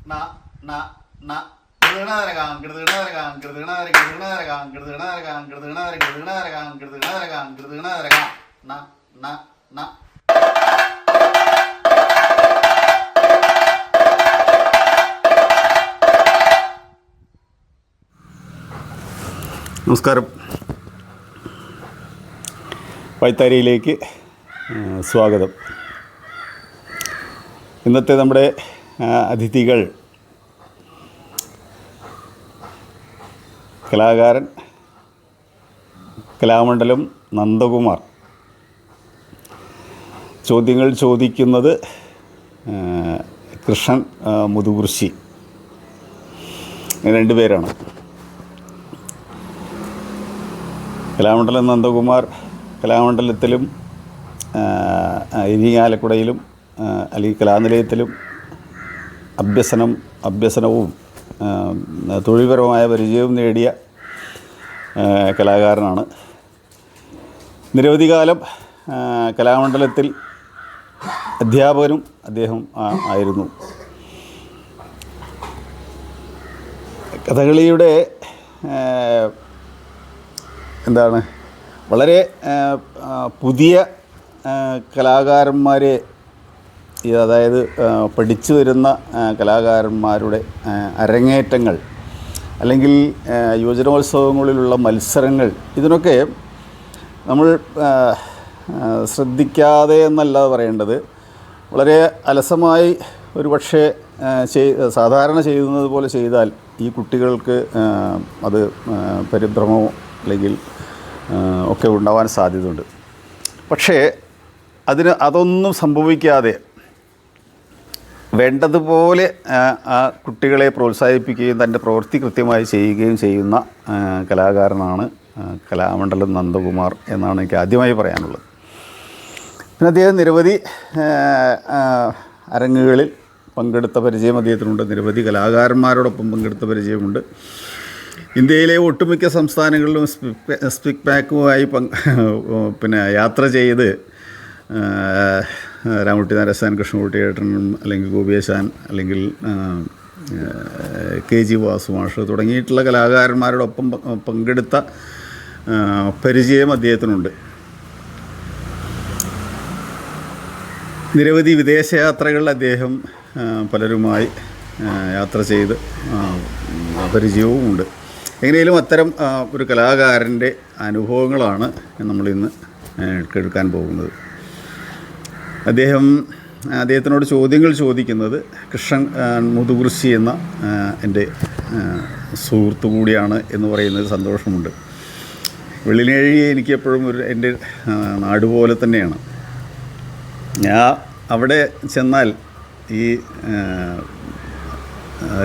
ന ന ന കൃതണരകാം കൃതണരകാം കൃതണര കൃതണരകാം കൃതണരകാം കൃതണര കൃതണരകാം കൃതണരകാം കൃതണരകാം ന ന ന. നമസ്കാരം. വൈത്താരിയിലേക്ക് സ്വാഗതം. ഇന്നത്തെ നമ്മുടെ അതിഥികൾ കലാകാരൻ കലാമണ്ഡലം നന്ദകുമാർ. ചോദ്യങ്ങൾ ചോദിക്കുന്നത് കൃഷ്ണൻ മുതുകുറിശി. രണ്ടുപേരാണ്. കലാമണ്ഡലം നന്ദകുമാർ കലാമണ്ഡലത്തിലും ഇരിങ്ങാലക്കുടയിലും അല്ലെങ്കിൽ കലാനിലയത്തിലും അഭ്യസനവും തൊഴിൽപരമായ പരിചയവും നേടിയ കലാകാരനാണ്. നിരവധി കാലം കലാമണ്ഡലത്തിൽ അധ്യാപകനും അദ്ദേഹം ആയിരുന്നു. കഥകളിയുടെ വളരെ പുതിയ കലാകാരന്മാരെ, അതായത് പഠിച്ചു വരുന്ന കലാകാരന്മാരുടെ അരങ്ങേറ്റങ്ങൾ അല്ലെങ്കിൽ യുവജനോത്സവങ്ങളിലുള്ള മത്സരങ്ങൾ, ഇതിനൊക്കെ നമ്മൾ ശ്രദ്ധിക്കാതെ എന്നല്ല പറയേണ്ടത്, വളരെ അലസമായി ഒരു പക്ഷേ സാധാരണ ചെയ്യുന്നത് പോലെ ചെയ്താൽ ഈ കുട്ടികൾക്ക് അത് പരിഭ്രമമോ അല്ലെങ്കിൽ ഒക്കെ ഉണ്ടാവാൻ സാധ്യതയുണ്ട്. പക്ഷേ അതൊന്നും സംഭവിക്കാതെ വേണ്ടതുപോലെ ആ കുട്ടികളെ പ്രോത്സാഹിപ്പിക്കുകയും തൻ്റെ പ്രവൃത്തി കൃത്യമായി ചെയ്യുകയും ചെയ്യുന്ന കലാകാരനാണ് കലാമണ്ഡലം നന്ദകുമാർ എന്നാണ് എനിക്ക് ആദ്യമായി പറയാനുള്ളത്. പിന്നെ അദ്ദേഹം നിരവധി അരങ്ങുകളിൽ പങ്കെടുത്ത പരിചയം അദ്ദേഹത്തിനുണ്ട്. നിരവധി കലാകാരന്മാരോടൊപ്പം പങ്കെടുത്ത പരിചയമുണ്ട്. ഇന്ത്യയിലെ ഒട്ടുമിക്ക സംസ്ഥാനങ്ങളിലും സ്പിക് പാക്കുമായി യാത്ര ചെയ്ത് രാമകുട്ടി നാരായണൻ, കൃഷ്ണകുട്ടി ഏട്ടനും അല്ലെങ്കിൽ ഗോപിയാശാൻ അല്ലെങ്കിൽ KG വാസു മാഷ് തുടങ്ങിയിട്ടുള്ള കലാകാരന്മാരോടൊപ്പം പങ്കെടുത്ത പരിചയം അദ്ദേഹത്തിനുണ്ട്. നിരവധി വിദേശയാത്രകളിൽ അദ്ദേഹം പലരുമായി യാത്ര ചെയ്ത് പരിചയവുമുണ്ട്. എങ്ങനെയും അത്തരം ഒരു കലാകാരൻ്റെ അനുഭവങ്ങളാണ് നമ്മളിന്ന് കേൾക്കാൻ പോകുന്നത്. അദ്ദേഹത്തിനോട് ചോദ്യങ്ങൾ ചോദിക്കുന്നത് കൃഷ്ണൻ മുതുകുറിശി എന്ന എൻ്റെ സുഹൃത്തു കൂടിയാണ് എന്ന് പറയുന്നത് സന്തോഷമുണ്ട്. വെള്ളിനേഴി എനിക്ക് എപ്പോഴും എൻ്റെ നാട് പോലെ തന്നെയാണ്. ഞാൻ അവിടെ ചെന്നാൽ ഈ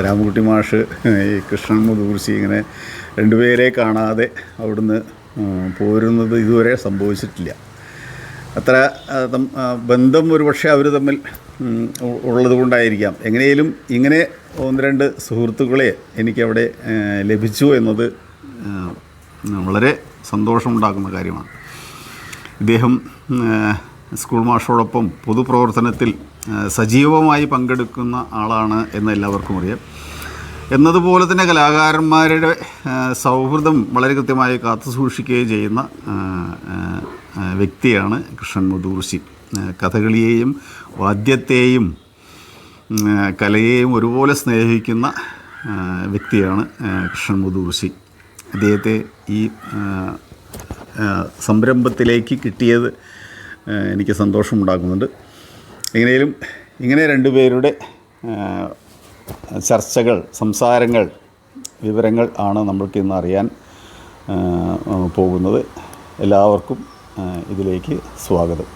രാമകുട്ടി മാഷ്, ഈ കൃഷ്ണൻ മുതുകുറിശി ഇങ്ങനെ രണ്ടുപേരെ കാണാതെ അവിടുന്ന് പോരുന്നത് ഇതുവരെ സംഭവിച്ചിട്ടില്ല. അത്ര ബന്ധം ഒരുപക്ഷെ അവർ തമ്മിൽ ഉള്ളത് കൊണ്ടായിരിക്കാം. എങ്ങനെയും ഇങ്ങനെ ഒന്ന് രണ്ട് സുഹൃത്തുക്കളെ എനിക്കവിടെ ലഭിച്ചു എന്നത് വളരെ സന്തോഷമുണ്ടാക്കുന്ന കാര്യമാണ്. ഇദ്ദേഹം സ്കൂൾ മാഷോടൊപ്പം പൊതുപ്രവർത്തനത്തിൽ സജീവമായി പങ്കെടുക്കുന്ന ആളാണ് എന്ന് എല്ലാവർക്കും അറിയാം. എന്നതുപോലെ തന്നെ കലാകാരന്മാരുടെ സൗഹൃദം വളരെ കൃത്യമായി കാത്തു സൂക്ഷിക്കുകയും ചെയ്യുന്ന വ്യക്തിയാണ് കൃഷ്ണൻ മുതുകുറിശി. കഥകളിയെയും വാദ്യത്തെയും കലയെയും ഒരുപോലെ സ്നേഹിക്കുന്ന വ്യക്തിയാണ് കൃഷ്ണൻ മുതുകുറിശി. അദ്ദേഹത്തെ ഈ സംരംഭത്തിലേക്ക് കിട്ടിയത് എനിക്ക് സന്തോഷമുണ്ടാക്കുന്നുണ്ട്. എങ്ങനെയും ഇങ്ങനെ രണ്ടുപേരുടെ ചർച്ചകൾ, സംസാരങ്ങൾ, വിവരങ്ങൾ ആണ് നമ്മൾക്ക് ഇന്ന് അറിയാൻ പോകുന്നത്. എല്ലാവർക്കും ഇതിലേക്ക് സ്വാഗതം.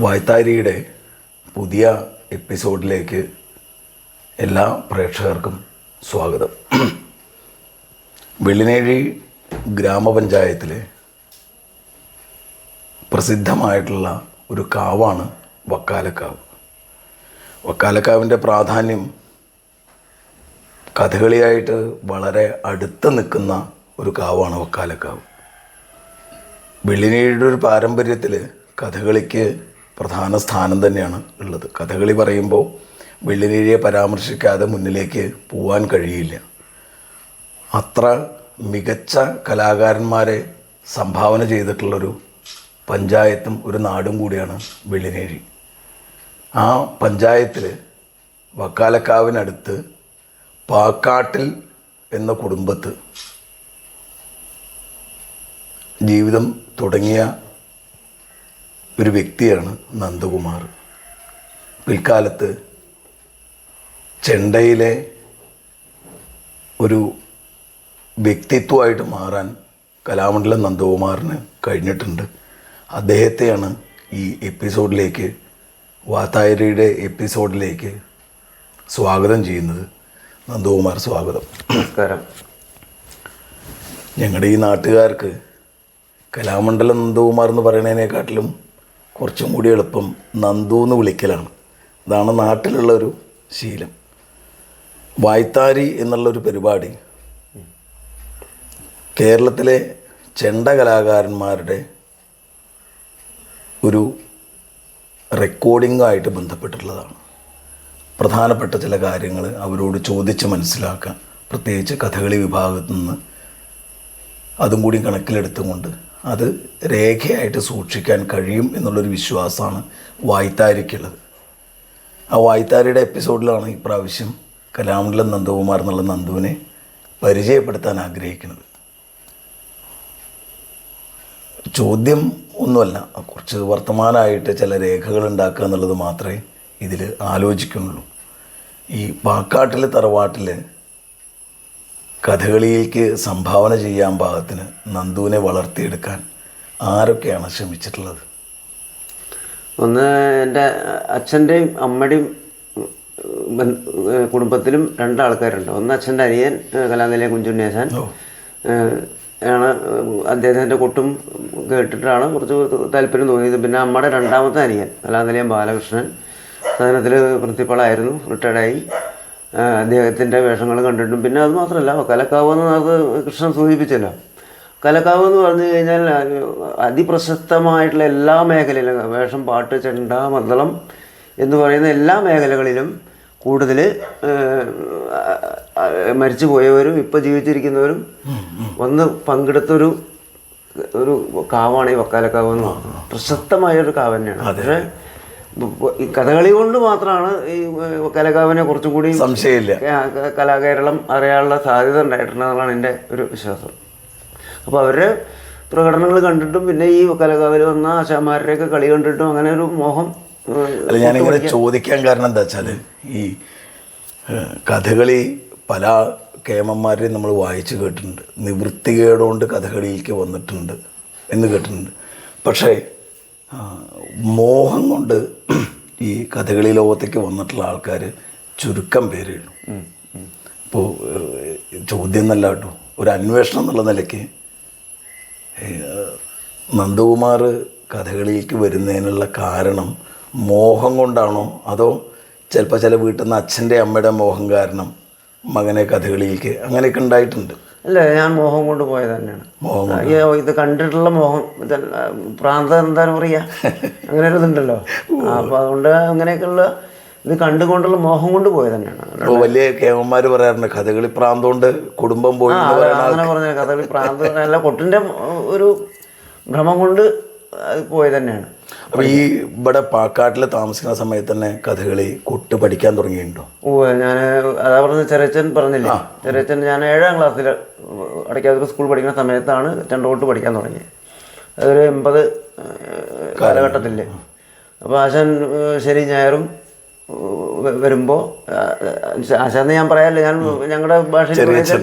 വായ്ത്താരിയുടെ പുതിയ എപ്പിസോഡിലേക്ക് എല്ലാ പ്രേക്ഷകർക്കും സ്വാഗതം. വെള്ളിനേഴി ഗ്രാമപഞ്ചായത്തിലെ പ്രസിദ്ധമായിട്ടുള്ള ഒരു കാവാണ് വക്കാലക്കാവ്. വക്കാലക്കാവിൻ്റെ പ്രാധാന്യം കഥകളിയായിട്ട് വളരെ അടുത്ത് നിൽക്കുന്ന ഒരു കാവാണ് വക്കാലക്കാവ്. വെള്ളിനേഴിയുടെ ഒരു പാരമ്പര്യത്തിൽ കഥകളിക്ക് പ്രധാന സ്ഥാനം തന്നെയാണ് ഉള്ളത്. കഥകളി പറയുമ്പോൾ വെള്ളിനേഴിയെ പരാമർശിക്കാതെ മുന്നിലേക്ക് പോകാൻ കഴിയില്ല. അത്ര മികച്ച കലാകാരന്മാരെ സംഭാവന ചെയ്തിട്ടുള്ളൊരു പഞ്ചായത്തും ഒരു നാടും കൂടിയാണ് വെള്ളിനേഴി. ആ പഞ്ചായത്തിൽ വക്കാലക്കാവിനടുത്ത് പാക്കാട്ടിൽ എന്ന കുടുംബത്ത് ജീവിതം തുടങ്ങിയ ഒരു വ്യക്തിയാണ് നന്ദകുമാർ. പിൽക്കാലത്ത് ചെണ്ടയിലെ ഒരു വ്യക്തിത്വമായിട്ട് മാറാൻ കലാമണ്ഡലം നന്ദകുമാറിന് കഴിഞ്ഞിട്ടുണ്ട്. അദ്ദേഹത്തെയാണ് ഈ എപ്പിസോഡിലേക്ക്, വാത്തായരിയുടെ എപ്പിസോഡിലേക്ക് സ്വാഗതം ചെയ്യുന്നത്. നന്ദകുമാർ, സ്വാഗതം. നമസ്കാരം. ഞങ്ങളുടെ ഈ നാട്ടുകാർക്ക് കലാമണ്ഡലം നന്ദകുമാർ എന്ന് പറയുന്നതിനെക്കാട്ടിലും കുറച്ചും കൂടി എളുപ്പം നന്ദു എന്ന് വിളിക്കലാണ്. ഇതാണ് നാട്ടിലുള്ളൊരു ശീലം. വായ്ത്താരി എന്നുള്ളൊരു പരിപാടി കേരളത്തിലെ ചെണ്ട കലാകാരന്മാരുടെ ഒരു റെക്കോർഡിങ്ങായിട്ട് ബന്ധപ്പെട്ടിട്ടുള്ളതാണ്. പ്രധാനപ്പെട്ട ചില കാര്യങ്ങൾ അവരോട് ചോദിച്ച് മനസ്സിലാക്കാൻ, പ്രത്യേകിച്ച് കഥകളി വിഭാഗത്തു നിന്ന് അതും കൂടി കണക്കിലെടുത്തുകൊണ്ട് അത് രേഖയായിട്ട് സൂക്ഷിക്കാൻ കഴിയും എന്നുള്ളൊരു വിശ്വാസമാണ് വായ്ത്താരിക്കുള്ളത്. ആ വായ്ത്താരിയുടെ എപ്പിസോഡിലാണ് ഇപ്രാവശ്യം കലാമണ്ഡലം നന്ദകുമാർ എന്നുള്ള നന്ദുവിനെ പരിചയപ്പെടുത്താൻ ആഗ്രഹിക്കുന്നത്. ചോദ്യം ഒന്നുമല്ല, കുറച്ച് വർത്തമാനമായിട്ട് ചില രേഖകൾ ഉണ്ടാക്കുക എന്നുള്ളത് മാത്രമേ ഇതിൽ ആലോചിക്കുന്നുള്ളൂ. ഈ പാക്കാട്ടിൽ തറവാട്ടിൽ കഥകളിയിലേക്ക് സംഭാവന ചെയ്യാൻ പാകത്തിന് നന്ദുവിനെ വളർത്തിയെടുക്കാൻ ആരൊക്കെയാണ് ശ്രമിച്ചിട്ടുള്ളത്? ഒന്ന് എൻ്റെ അച്ഛൻ്റെയും അമ്മയുടെയും കുടുംബത്തിലും രണ്ടാൾക്കാരുണ്ട്. ഒന്ന് അച്ഛൻ്റെ അനിയൻ കലാനിലയം കുഞ്ചുണ്ണിയാശാൻ ആണ്. അദ്ദേഹത്തിൻ്റെ കൊട്ടും കേട്ടിട്ടാണ് കുറച്ച് താല്പര്യം തോന്നിയത്. പിന്നെ അമ്മയുടെ രണ്ടാമത്തെ അനിയൻ കലാനിലയം ബാലകൃഷ്ണൻ സാധനത്തിൽ പ്രിൻസിപ്പളായിരുന്നു, റിട്ടയർഡായി. അദ്ദേഹത്തിൻ്റെ വേഷങ്ങൾ കണ്ടിട്ടും പിന്നെ അത് മാത്രമല്ല, കലക്കാവ് എന്ന് നേരത്തെ കൃഷ്ണൻ സൂചിപ്പിച്ചല്ലോ. കലക്കാവ് എന്ന് പറഞ്ഞു കഴിഞ്ഞാൽ അതിപ്രശസ്തമായിട്ടുള്ള എല്ലാ മേഖലയിലും വേഷം, പാട്ട്, ചെണ്ട, മദ്ദളം എന്ന് പറയുന്ന എല്ലാ മേഖലകളിലും കൂടുതൽ മരിച്ചു പോയവരും ഇപ്പോൾ ജീവിച്ചിരിക്കുന്നവരും വന്ന് പങ്കെടുത്തൊരു കാവാണ് ഈ വക്കാലക്കാവ് എന്ന് പറയുന്നത്. പ്രശസ്തമായൊരു കാവ് തന്നെയാണ്. പക്ഷേ ഈ കഥകളി കൊണ്ട് മാത്രമാണ് ഈ കലകാവിനെ കുറച്ചും കൂടി സംശയമില്ല കലാകേരളം അറിയാനുള്ള സാധ്യത ഉണ്ടായിട്ടുണ്ടെന്നാണ് എൻ്റെ ഒരു വിശ്വാസം. അപ്പോൾ അവരുടെ പ്രകടനങ്ങൾ കണ്ടിട്ടും പിന്നെ ഈ കലകാവിൽ വന്ന ആശാന്മാരുടെയൊക്കെ കളി കണ്ടിട്ടും അങ്ങനെ ഒരു മോഹം. അല്ല, ഞാനിങ്ങനെ ചോദിക്കാൻ കാരണം എന്താ വെച്ചാൽ ഈ കഥകളി പല കേമന്മാരെയും നമ്മൾ വായിച്ച് കേട്ടിട്ടുണ്ട്. നിവൃത്തികേടുകൊണ്ട് കഥകളിയിലേക്ക് വന്നിട്ടുണ്ട് എന്ന് കേട്ടിട്ടുണ്ട്. പക്ഷേ മോഹം കൊണ്ട് ഈ കഥകളി ലോകത്തേക്ക് വന്നിട്ടുള്ള ആൾക്കാർ ചുരുക്കം പേരേ ഉള്ളൂ. ഇപ്പോൾ ചോദ്യം എന്നല്ല കേട്ടോ, ഒരു അന്വേഷണം എന്നുള്ള നിലയ്ക്ക് നന്ദകുമാർ കഥകളിയിലേക്ക് വരുന്നതിനുള്ള കാരണം മോഹം കൊണ്ടാണോ, അതോ ചിലപ്പോൾ ചില വീട്ടിൽ നിന്ന് അച്ഛൻ്റെ അമ്മയുടെ മോഹം കാരണം മകനെ കഥകളിയിലേക്ക് അങ്ങനെയൊക്കെ ഉണ്ടായിട്ടുണ്ട്? അല്ല, ഞാൻ മോഹം കൊണ്ട് പോയത് തന്നെയാണ്. ഇത് കണ്ടിട്ടുള്ള മോഹം, പ്രാന്തം എന്താണ് പറയുക, അങ്ങനെ ഒരു ഇതുണ്ടല്ലോ. അപ്പോൾ അതുകൊണ്ട് അങ്ങനെയൊക്കെയുള്ള ഇത് കണ്ടുകൊണ്ടുള്ള മോഹം കൊണ്ട് പോയത് തന്നെയാണ്. വലിയ കേമന്മാർ പറയാറുണ്ട് കഥകളി പ്രാന്തം കൊണ്ട് കുടുംബം പോയി. അങ്ങനെ പറഞ്ഞ കഥകളി പ്രാന്തം അല്ല, കൊട്ടിൻ്റെ ഒരു ഭ്രമം കൊണ്ട് അത് പോയത് തന്നെയാണ്. അപ്പോൾ ഈ ഇവിടെ പാക്കാട്ടിൽ താമസിക്കുന്ന സമയത്ത് തന്നെ കഥകളി കൊട്ട് പഠിക്കാൻ തുടങ്ങിയിട്ടുണ്ടോ? ഓ, ഞാൻ അതാ പറഞ്ഞ ചെറിയച്ഛൻ പറഞ്ഞില്ലേ, ചെറിയച്ഛൻ ഞാൻ 7ാം ക്ലാസ്സിൽ അടയ്ക്കാതൊരു സ്കൂൾ പഠിക്കുന്ന സമയത്താണ് ചെണ്ടകൊട്ട് പഠിക്കാൻ തുടങ്ങിയത്. അതൊരു 80 കാലഘട്ടത്തിൽ. അപ്പോൾ ആശാൻ ശനി ഞായറും വരുമ്പോൾ, ആശാന്ന് ഞാൻ പറയാമല്ലോ, ഞാൻ ഞങ്ങളുടെ ഭാഷയിൽ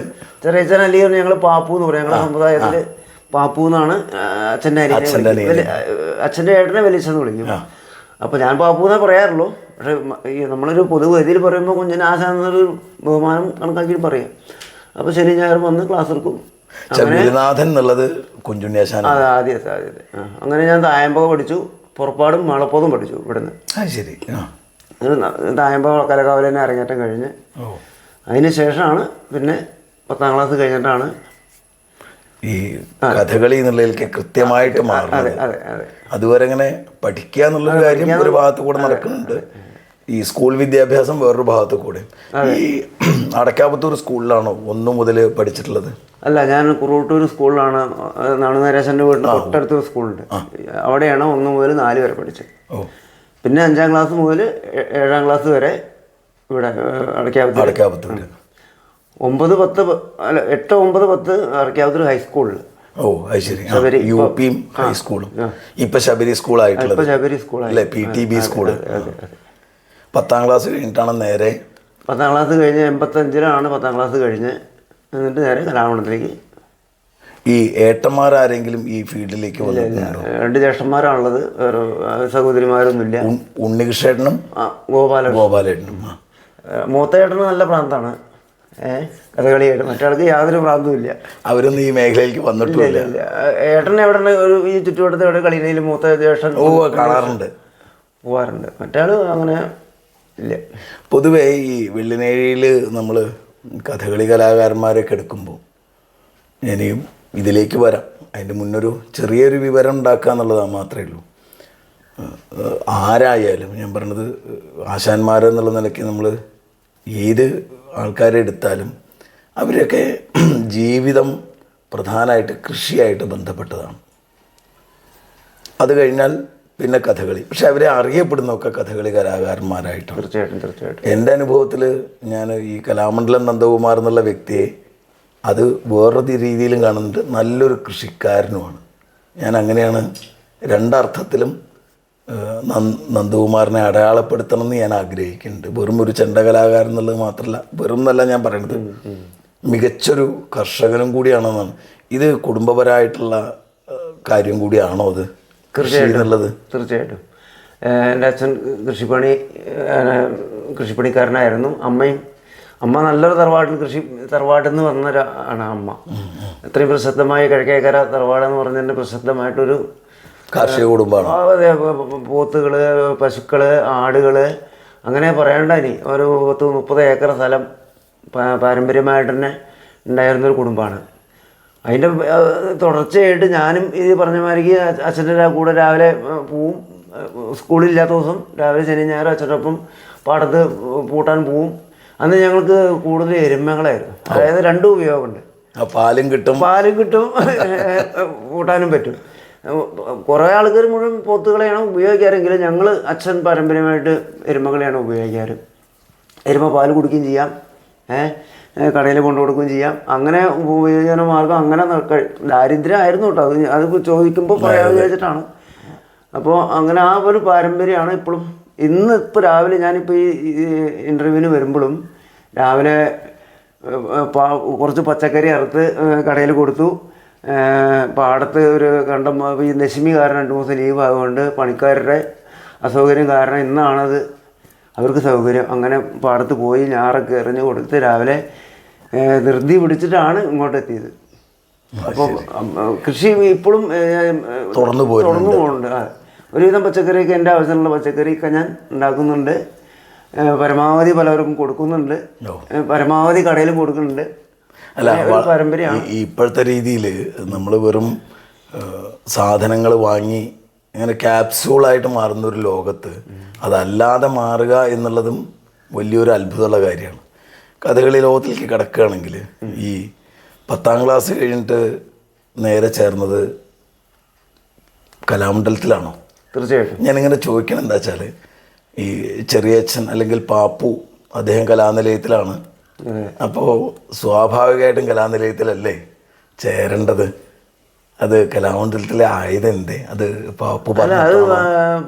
ചെറിയച്ഛൻ അല്ലെങ്കിൽ ഞങ്ങൾ പാപ്പു എന്ന് പറയും. ഞങ്ങളുടെ സമുദായത്തിൽ പാപ്പു എന്നാണ് അച്ഛൻ്റെ അനിയനെ, അച്ഛൻ്റെ ഏട്ടനെ വലിച്ചെന്ന് വിളിക്കും. അപ്പോൾ ഞാൻ പാപ്പു എന്നേ പറയാറുള്ളൂ. പക്ഷേ ഈ നമ്മളൊരു പൊതുവേദിയിൽ പറയുമ്പോൾ കുഞ്ഞിന് ആശാന്നൊരു ബഹുമാനം കണക്കാക്കിയിട്ട് പറയാം. അപ്പോൾ ശനി ഞായറും വന്ന് ക്ലാസ് എടുക്കും. ഗുരുനാഥൻ എന്നുള്ളത് കുഞ്ചുണ്ണിയാശാൻ. അതെ, ആദ്യത്തെ. അങ്ങനെ ഞാൻ തായമ്പക പഠിച്ചു, പുറപ്പാടും മാളപ്പോതും പഠിച്ചു ഇവിടുന്ന്. ശരി. തായമ്പക കലകാവൽ തന്നെ അരങ്ങേറ്റം കഴിഞ്ഞ് അതിന് ശേഷമാണ് പിന്നെ 10ാം ക്ലാസ് കഴിഞ്ഞിട്ടാണ് ഈ കഥകളി എന്നുള്ളതിലേക്ക് കൃത്യമായിട്ട് മാറുന്നത്. അതെ അതെ. അതുവരെ ഇങ്ങനെ പഠിക്കുക എന്നുള്ളൊരു കാര്യം ഒരു ഭാഗത്ത് കൂടെ നടക്കുന്നുണ്ട്, ഈ സ്കൂൾ വിദ്യാഭ്യാസം വേറൊരു ഭാഗത്ത് കൂടെ. ഈ അടക്കാപുത്തൂർ സ്കൂളിലാണോ 1 മുതൽ പഠിച്ചിട്ടുള്ളത്? അല്ല, ഞാൻ കുറുവട്ടൂർ സ്കൂളിലാണ്, നരേശൻ്റെ വീടിന് തൊട്ടടുത്തൊരു സ്കൂളുണ്ട്, അവിടെയാണ് 1 മുതൽ 4 വരെ പഠിച്ചത്. പിന്നെ 5ാം ക്ലാസ് മുതൽ 7ാം ക്ലാസ് വരെ ഇവിടെ അടക്കാപുത്തൂർ. 9, 10 അല്ല 8, 9, 10 അടക്കാപുത്തൂർ ഹൈസ്കൂളിൽ. ഓ അത് ശരി. യുപിയും ഹൈസ്കൂളും. ഇപ്പൊ ശബരി സ്കൂളായിട്ടുള്ളത്. ശബരി സ്കൂളല്ലേ, PTB സ്കൂള്. 10ാം ക്ലാസ് കഴിഞ്ഞിട്ടാണ് നേരെ 10ാം ക്ലാസ് കഴിഞ്ഞ് 85-ലാണ് 10ാം ക്ലാസ് കഴിഞ്ഞ്, എന്നിട്ട് നേരെ കലാമണ്ഡലത്തിലേക്ക്. ഈ ഏട്ടന്മാരാരെങ്കിലും ഈ ഫീൽഡിലേക്ക് വന്നിട്ടുണ്ടോ? 2 ജ്യേഷ്ഠന്മാരാണുള്ളത്, വേറെ സഹോദരിമാരൊന്നുമില്ല. ഉണ്ണികൃഷ്ണേട്ടനും ഗോപാലേട്ടനും. മൂത്തേട്ടന് നല്ല പ്രാന്താണ് കഥകളിയായിട്ട്, മറ്റാൾക്ക് യാതൊരു പ്രാന്തവും ഇല്ല. അവരൊന്നും ഈ മേഖലയിലേക്ക് വന്നിട്ടില്ല. ഏട്ടൻ എവിടെ ഒരു ഈ ചുറ്റുവട്ടത്ത് എവിടെ കളിയിൽ മൂത്ത ജ്യേഷ്ഠൻ കാണാറുണ്ട്, പോവാറുണ്ട്. മറ്റാള് അങ്ങനെ ഇല്ല. പൊതുവേ ഈ വെള്ളിനേഴിയിൽ നമ്മൾ കഥകളി കലാകാരന്മാരെയൊക്കെ എടുക്കുമ്പോൾ, ഇനിയും ഇതിലേക്ക് വരാം, അതിൻ്റെ മുന്നൊരു ചെറിയൊരു വിവരം ഉണ്ടാക്കുക എന്നുള്ളത് മാത്രമേ ഉള്ളൂ. ആരായാലും ഞാൻ പറഞ്ഞത് ആശാന്മാരെന്നുള്ള നിലയ്ക്ക് നമ്മൾ ഏത് ആൾക്കാരെ എടുത്താലും അവരൊക്കെ ജീവിതം പ്രധാനമായിട്ട് കൃഷിയായിട്ട് ബന്ധപ്പെട്ടതാണ്. അത് കഴിഞ്ഞാൽ പിന്നെ കഥകളി. പക്ഷെ അവരെ അറിയപ്പെടുന്നതൊക്കെ കഥകളി കലാകാരന്മാരായിട്ടാണ്. തീർച്ചയായിട്ടും. എൻ്റെ അനുഭവത്തിൽ ഞാൻ ഈ കലാമണ്ഡലം നന്ദകുമാർ എന്നുള്ള വ്യക്തിയെ അത് വേറൊരു രീതിയിലും കാണുന്നുണ്ട്, നല്ലൊരു കൃഷിക്കാരനുമാണ്. ഞാൻ അങ്ങനെയാണ് 2 അർത്ഥത്തിലും നന്ദകുമാറിനെ അടയാളപ്പെടുത്തണം എന്ന് ഞാൻ ആഗ്രഹിക്കുന്നുണ്ട്. വെറും ഒരു ചെണ്ടകലാകാരൻ എന്നുള്ളത് മാത്രമല്ല, വെറും എന്നല്ല ഞാൻ പറയുന്നത്, മികച്ചൊരു കർഷകനും കൂടിയാണെന്നാണ്. ഇത് കുടുംബപരമായിട്ടുള്ള കാര്യം കൂടിയാണോ അത് കൃഷി എന്നുള്ളത്? തീർച്ചയായിട്ടും. എൻ്റെ അച്ഛൻ കൃഷിപ്പണിക്കാരനായിരുന്നു. അമ്മ നല്ലൊരു തറവാട്ടിൽ നിന്ന് വന്ന ആണ് അമ്മ. ഇത്രയും പ്രസിദ്ധമായ കിഴക്കേക്കര തറവാടെന്ന് പറഞ്ഞതിൻ്റെ പ്രസിദ്ധമായിട്ടൊരു കാർഷിക കുടുംബമാണ്. അതെ, പോത്തുകൾ, പശുക്കൾ, ആടുകൾ, അങ്ങനെ പറയണ്ട. ഇനി ഒരു 30 ഏക്കർ സ്ഥലം പാരമ്പര്യമായിട്ട് തന്നെ ഉണ്ടായിരുന്നൊരു കുടുംബമാണ്. അതിൻ്റെ തുടർച്ചയായിട്ട് ഞാനും ഇത് പറഞ്ഞ മാതിരിക്ക് അച്ഛൻ്റെ കൂടെ രാവിലെ പോവും. സ്കൂളില്ലാത്ത ദിവസം രാവിലെ ശനി ഞായർ അച്ഛനൊപ്പം പാടത്ത് പൂട്ടാൻ പോവും. അന്ന് ഞങ്ങൾക്ക് കൂടുതൽ എരുമകളായിരുന്നു. അതായത് 2 ഉപയോഗമുണ്ട്, പാലും കിട്ടും പൂട്ടാനും പറ്റും. കുറേ ആൾക്കാർ മുഴുവൻ പോത്തുകളെയാണ് ഉപയോഗിക്കാറെങ്കിലും ഞങ്ങൾ അച്ഛൻ പാരമ്പര്യമായിട്ട് എരുമകളെയാണ് ഉപയോഗിക്കാറ്. എരുമ പാൽ കുടിക്കുകയും ചെയ്യാം, കടയിൽ കൊണ്ടു കൊടുക്കുകയും ചെയ്യാം. അങ്ങനെ ഉപയോജന മാർഗം അങ്ങനെ ദാരിദ്ര്യമായിരുന്നു കേട്ടോ. അത് ചോദിക്കുമ്പോൾ പറയാമെന്ന് വിചാരിച്ചിട്ടാണ്. അപ്പോൾ അങ്ങനെ ആ ഒരു പാരമ്പര്യമാണ് ഇപ്പോഴും. ഇപ്പോൾ രാവിലെ ഞാനിപ്പോൾ ഈ ഇൻ്റർവ്യൂവിന് വരുമ്പോഴും രാവിലെ കുറച്ച് പച്ചക്കറി അറുത്ത് കടയിൽ കൊടുത്തു. പാടത്ത് ഒരു കണ്ടം ഈ ലക്ഷ്മി കാരണം 2 ദിവസം ലീവ് ആയതുകൊണ്ട് പണിക്കാരുടെ അസൗകര്യം കാരണം ഇന്നാണത് അവർക്ക് സൗകര്യം. അങ്ങനെ പാടത്ത് പോയി ഞാറൊക്കെ എറിഞ്ഞ് കൊടുത്ത് രാവിലെ ധൃതി പിടിച്ചിട്ടാണ് ഇങ്ങോട്ട് എത്തിയത്. അപ്പോൾ കൃഷി ഇപ്പോഴും തുറന്നു പോകുന്നുണ്ട്. ഒരുവിധം പച്ചക്കറിയൊക്കെ എൻ്റെ ആവശ്യമുള്ള പച്ചക്കറിയൊക്കെ ഞാൻ ഉണ്ടാക്കുന്നുണ്ട്. പരമാവധി പലർക്കും കൊടുക്കുന്നുണ്ട്, പരമാവധി കടയിലും കൊടുക്കുന്നുണ്ട്. അല്ല, പാരമ്പര്യമാണ്. ഇപ്പോഴത്തെ രീതിയിൽ നമ്മൾ വെറും സാധനങ്ങൾ വാങ്ങി അങ്ങനെ ക്യാപ്സ്യൂളായിട്ട് മാറുന്ന ഒരു ലോകത്ത് അതല്ലാതെ മാറുക എന്നുള്ളതും വലിയൊരു അത്ഭുതമുള്ള കാര്യമാണ്. കഥകളി ലോകത്തിലേക്ക് കിടക്കുകയാണെങ്കിൽ ഈ 10ാം ക്ലാസ് കഴിഞ്ഞിട്ട് നേരെ ചേർന്നത് കലാമണ്ഡലത്തിലാണോ? തീർച്ചയായിട്ടും. ഞാനിങ്ങനെ ചോദിക്കണം എന്താ വെച്ചാൽ, ഈ ചെറിയച്ഛൻ അല്ലെങ്കിൽ പാപ്പു അദ്ദേഹം കലാനിലയത്തിലാണ്. അപ്പോൾ സ്വാഭാവികമായിട്ടും കലാനിലയത്തിലല്ലേ ചേരേണ്ടത്? അത് കലാമണ്ഡലത്തിലെ ആയതെന്തേ? അത് പാപ്പു അല്ല, അത്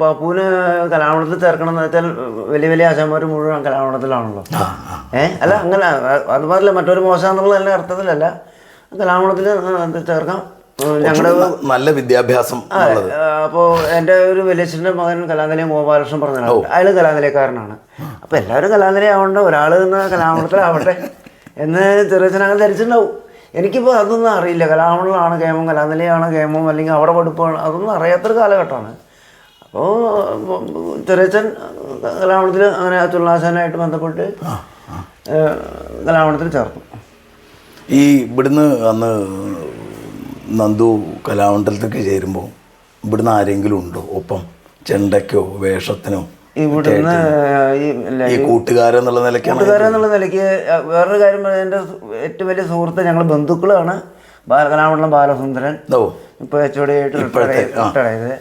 പാപ്പുവിന് കലാമണ്ഡലത്തിൽ ചേർക്കണം എന്ന് വെച്ചാൽ വലിയ വലിയ ആശാന്മാർ മുഴുവൻ കലാമണ്ഡലത്തിലാണല്ലോ. അല്ല, അങ്ങനെ അത് പറഞ്ഞില്ല, മറ്റൊരു മോശമെന്നുള്ള നല്ല അർത്ഥത്തിലല്ല. കലാമണ്ഡലത്തിൽ ചേർക്കാം. ഞങ്ങളുടെ നല്ല വിദ്യാഭ്യാസം. അപ്പോൾ എൻ്റെ ഒരു വലിയച്ഛൻ്റെ മകൻ കലാനിലയം ഗോപാലകൃഷ്ണൻ പറഞ്ഞതാണ്, അയാൾ കലാനിലയക്കാരനാണ്. അപ്പോൾ എല്ലാവരും കലാനിലയാവണ്ട, ഒരാൾ നിന്ന് കലാമണ്ഡലത്തിലാവട്ടെ എന്ന് ചെറിയച്ഛനങ്ങനെ ധരിച്ചിട്ടുണ്ടാവും. എനിക്കിപ്പോൾ അതൊന്നും അറിയില്ല. കലാമണ്ഡലമാണ് കേമം, കലാനിലയാണ് കേമം, അല്ലെങ്കിൽ അവിടെ പഠിപ്പാണ്, അതൊന്നും അറിയാത്തൊരു കാലഘട്ടമാണ്. അപ്പോൾ ചെറിയച്ഛൻ കലാമണ്ഡലത്തിൽ അങ്ങനെ തുള്ളാശാനായിട്ട് ബന്ധപ്പെട്ട് കലാമണ്ഡലത്തിൽ ചേർത്തു. ഈ ഇവിടുന്ന് അന്ന് നന്ദു കലാമണ്ഡലത്തേക്ക് ചേരുമ്പോൾ ഇവിടുന്ന് ആരെങ്കിലും ഉണ്ടോ ഒപ്പം ചെണ്ടയ്ക്കോ വേഷത്തിനോ? ഇവിടുന്ന് ഈ കൂട്ടുകാരെന്നുള്ള നിലയ്ക്ക് വേറൊരു കാര്യം പറഞ്ഞാൽ എൻ്റെ ഏറ്റവും വലിയ സുഹൃത്ത് ഞങ്ങൾ ബന്ധുക്കളാണ്. കലാമണ്ഡലം ബാലസുന്ദരൻ, ഇപ്പോൾ HOD ആയിട്ട് റിട്ടയർഡ്.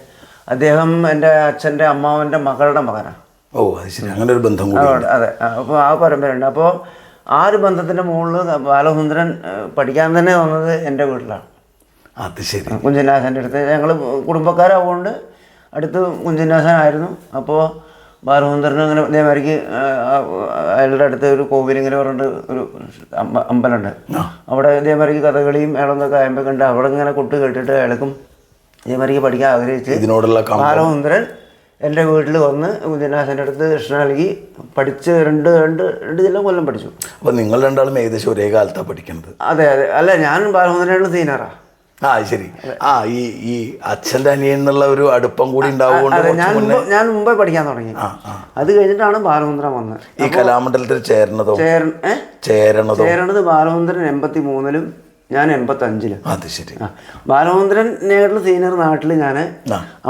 അദ്ദേഹം എൻ്റെ അച്ഛൻ്റെ അമ്മാവൻ്റെ മകളുടെ മകനാണ്. ഓ അത് ശരി, അങ്ങനെ ഒരു ബന്ധം കൂടി. അതെ, അപ്പോൾ ആ പരമ്പരയുണ്ട്. അപ്പോൾ ആ ഒരു ബന്ധത്തിൻ്റെ മുകളിൽ ബാലസുന്ദരൻ പഠിക്കാൻ തന്നെ വന്നത് എൻ്റെ വീട്ടിലാണ്. അത് ശരി. കുഞ്ചനാശൻ്റെ അടുത്ത് ഞങ്ങൾ കുടുംബക്കാരാവുകൊണ്ട് അടുത്ത് കുഞ്ചനാശനായിരുന്നു. അപ്പോൾ ബാലസുന്ദരൻ അങ്ങനെ ഇതേമാതിരിക്ക് അയാളുടെ അടുത്ത് ഒരു കോവിലിങ്ങനെ പറഞ്ഞിട്ട് ഒരു അമ്പലമുണ്ട്. അവിടെ ഇതേമാതിരിക്ക് കഥകളിയും അയാളൊന്നൊക്കെ ആയപ്പോൾ കണ്ട് അവിടെ ഇങ്ങനെ കൊട്ട് കേട്ടിട്ട് അയാൾക്കും ഇതേമാതിരിക്ക് പഠിക്കാൻ ആഗ്രഹിച്ച് ഇതിനോടുള്ള ബാലസുന്ദരൻ എൻ്റെ വീട്ടിൽ വന്ന് കുഞ്ചനാശൻ്റെ അടുത്ത് ദക്ഷിണ നൽകി പഠിച്ച് രണ്ട് കൊല്ലം പഠിച്ചു. അപ്പോൾ നിങ്ങൾ രണ്ടാളും ഏകദേശം ഒരേ കാലത്താണ് പഠിക്കുന്നത്? അതെ അതെ. അല്ല, ഞാൻ ബാലസുന്ദരനായിട്ട് സീനിയറാണ്. ആ ശരി. ഈ അച്ഛൻ്റെ അനിയൻ എന്നുള്ള ഒരു അടുപ്പം കൂടി ഉണ്ടാവുകൊണ്ട് ഞാൻ മുമ്പേ പഠിക്കാൻ തുടങ്ങി. അത് കഴിഞ്ഞിട്ടാണ് ബാലസുന്ദരൻ വന്നത്. ഈ കലാമണ്ഡലത്തിൽ ചേരണത് ബാലസുന്ദരൻ 83-ലും ഞാൻ 85-ലും. അത് ശരി. ബാലസുന്ദരൻ എന്നെക്കാട്ടിലും സീനിയർ നാട്ടിൽ. ഞാൻ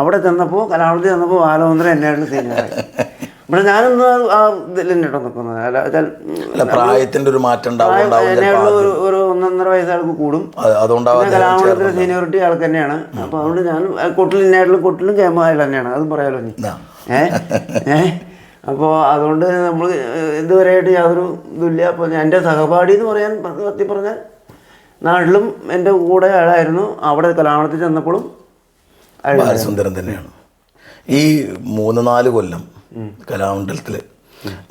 അവിടെ ചെന്നപ്പോൾ കലാമണ്ഡലത്തിൽ ചെന്നപ്പോൾ ബാലസുന്ദരൻ എന്നെക്കാട്ടിലും സീനിയറായി. ഇവിടെ ഞാനൊന്ന് ആ ഇതിൽ തന്നെ കേട്ടോ നിൽക്കുന്നത്. പ്രായത്തിന്റെ ഒരു മാറ്റം ഒരു 1.5 വയസ്സ് ആൾക്ക് കൂടും. കലാമണ്ഡലത്തിലെ സീനിയോറിറ്റി ആൾക്ക് തന്നെയാണ്. അപ്പോൾ അതുകൊണ്ട് ഞാൻ കൊട്ടിലും കേമായാലും തന്നെയാണ്. അതും പറയാലോ നീ. അപ്പോൾ അതുകൊണ്ട് നമ്മൾ ഇതുവരെയായിട്ട് യാതൊരു ഇതില്ല. അപ്പോൾ എൻ്റെ സഹപാഠി എന്ന് പറയാൻ സത്യം പറഞ്ഞാൽ നാട്ടിലും എൻ്റെ കൂടെ ആളായിരുന്നു. അവിടെ കലാമണ്ഡലത്തിൽ ചെന്നപ്പോഴും ബാലസുന്ദരൻ തന്നെയാണ്. ഈ 3-4 കൊല്ലം കലാമണ്ഡലത്തിൽ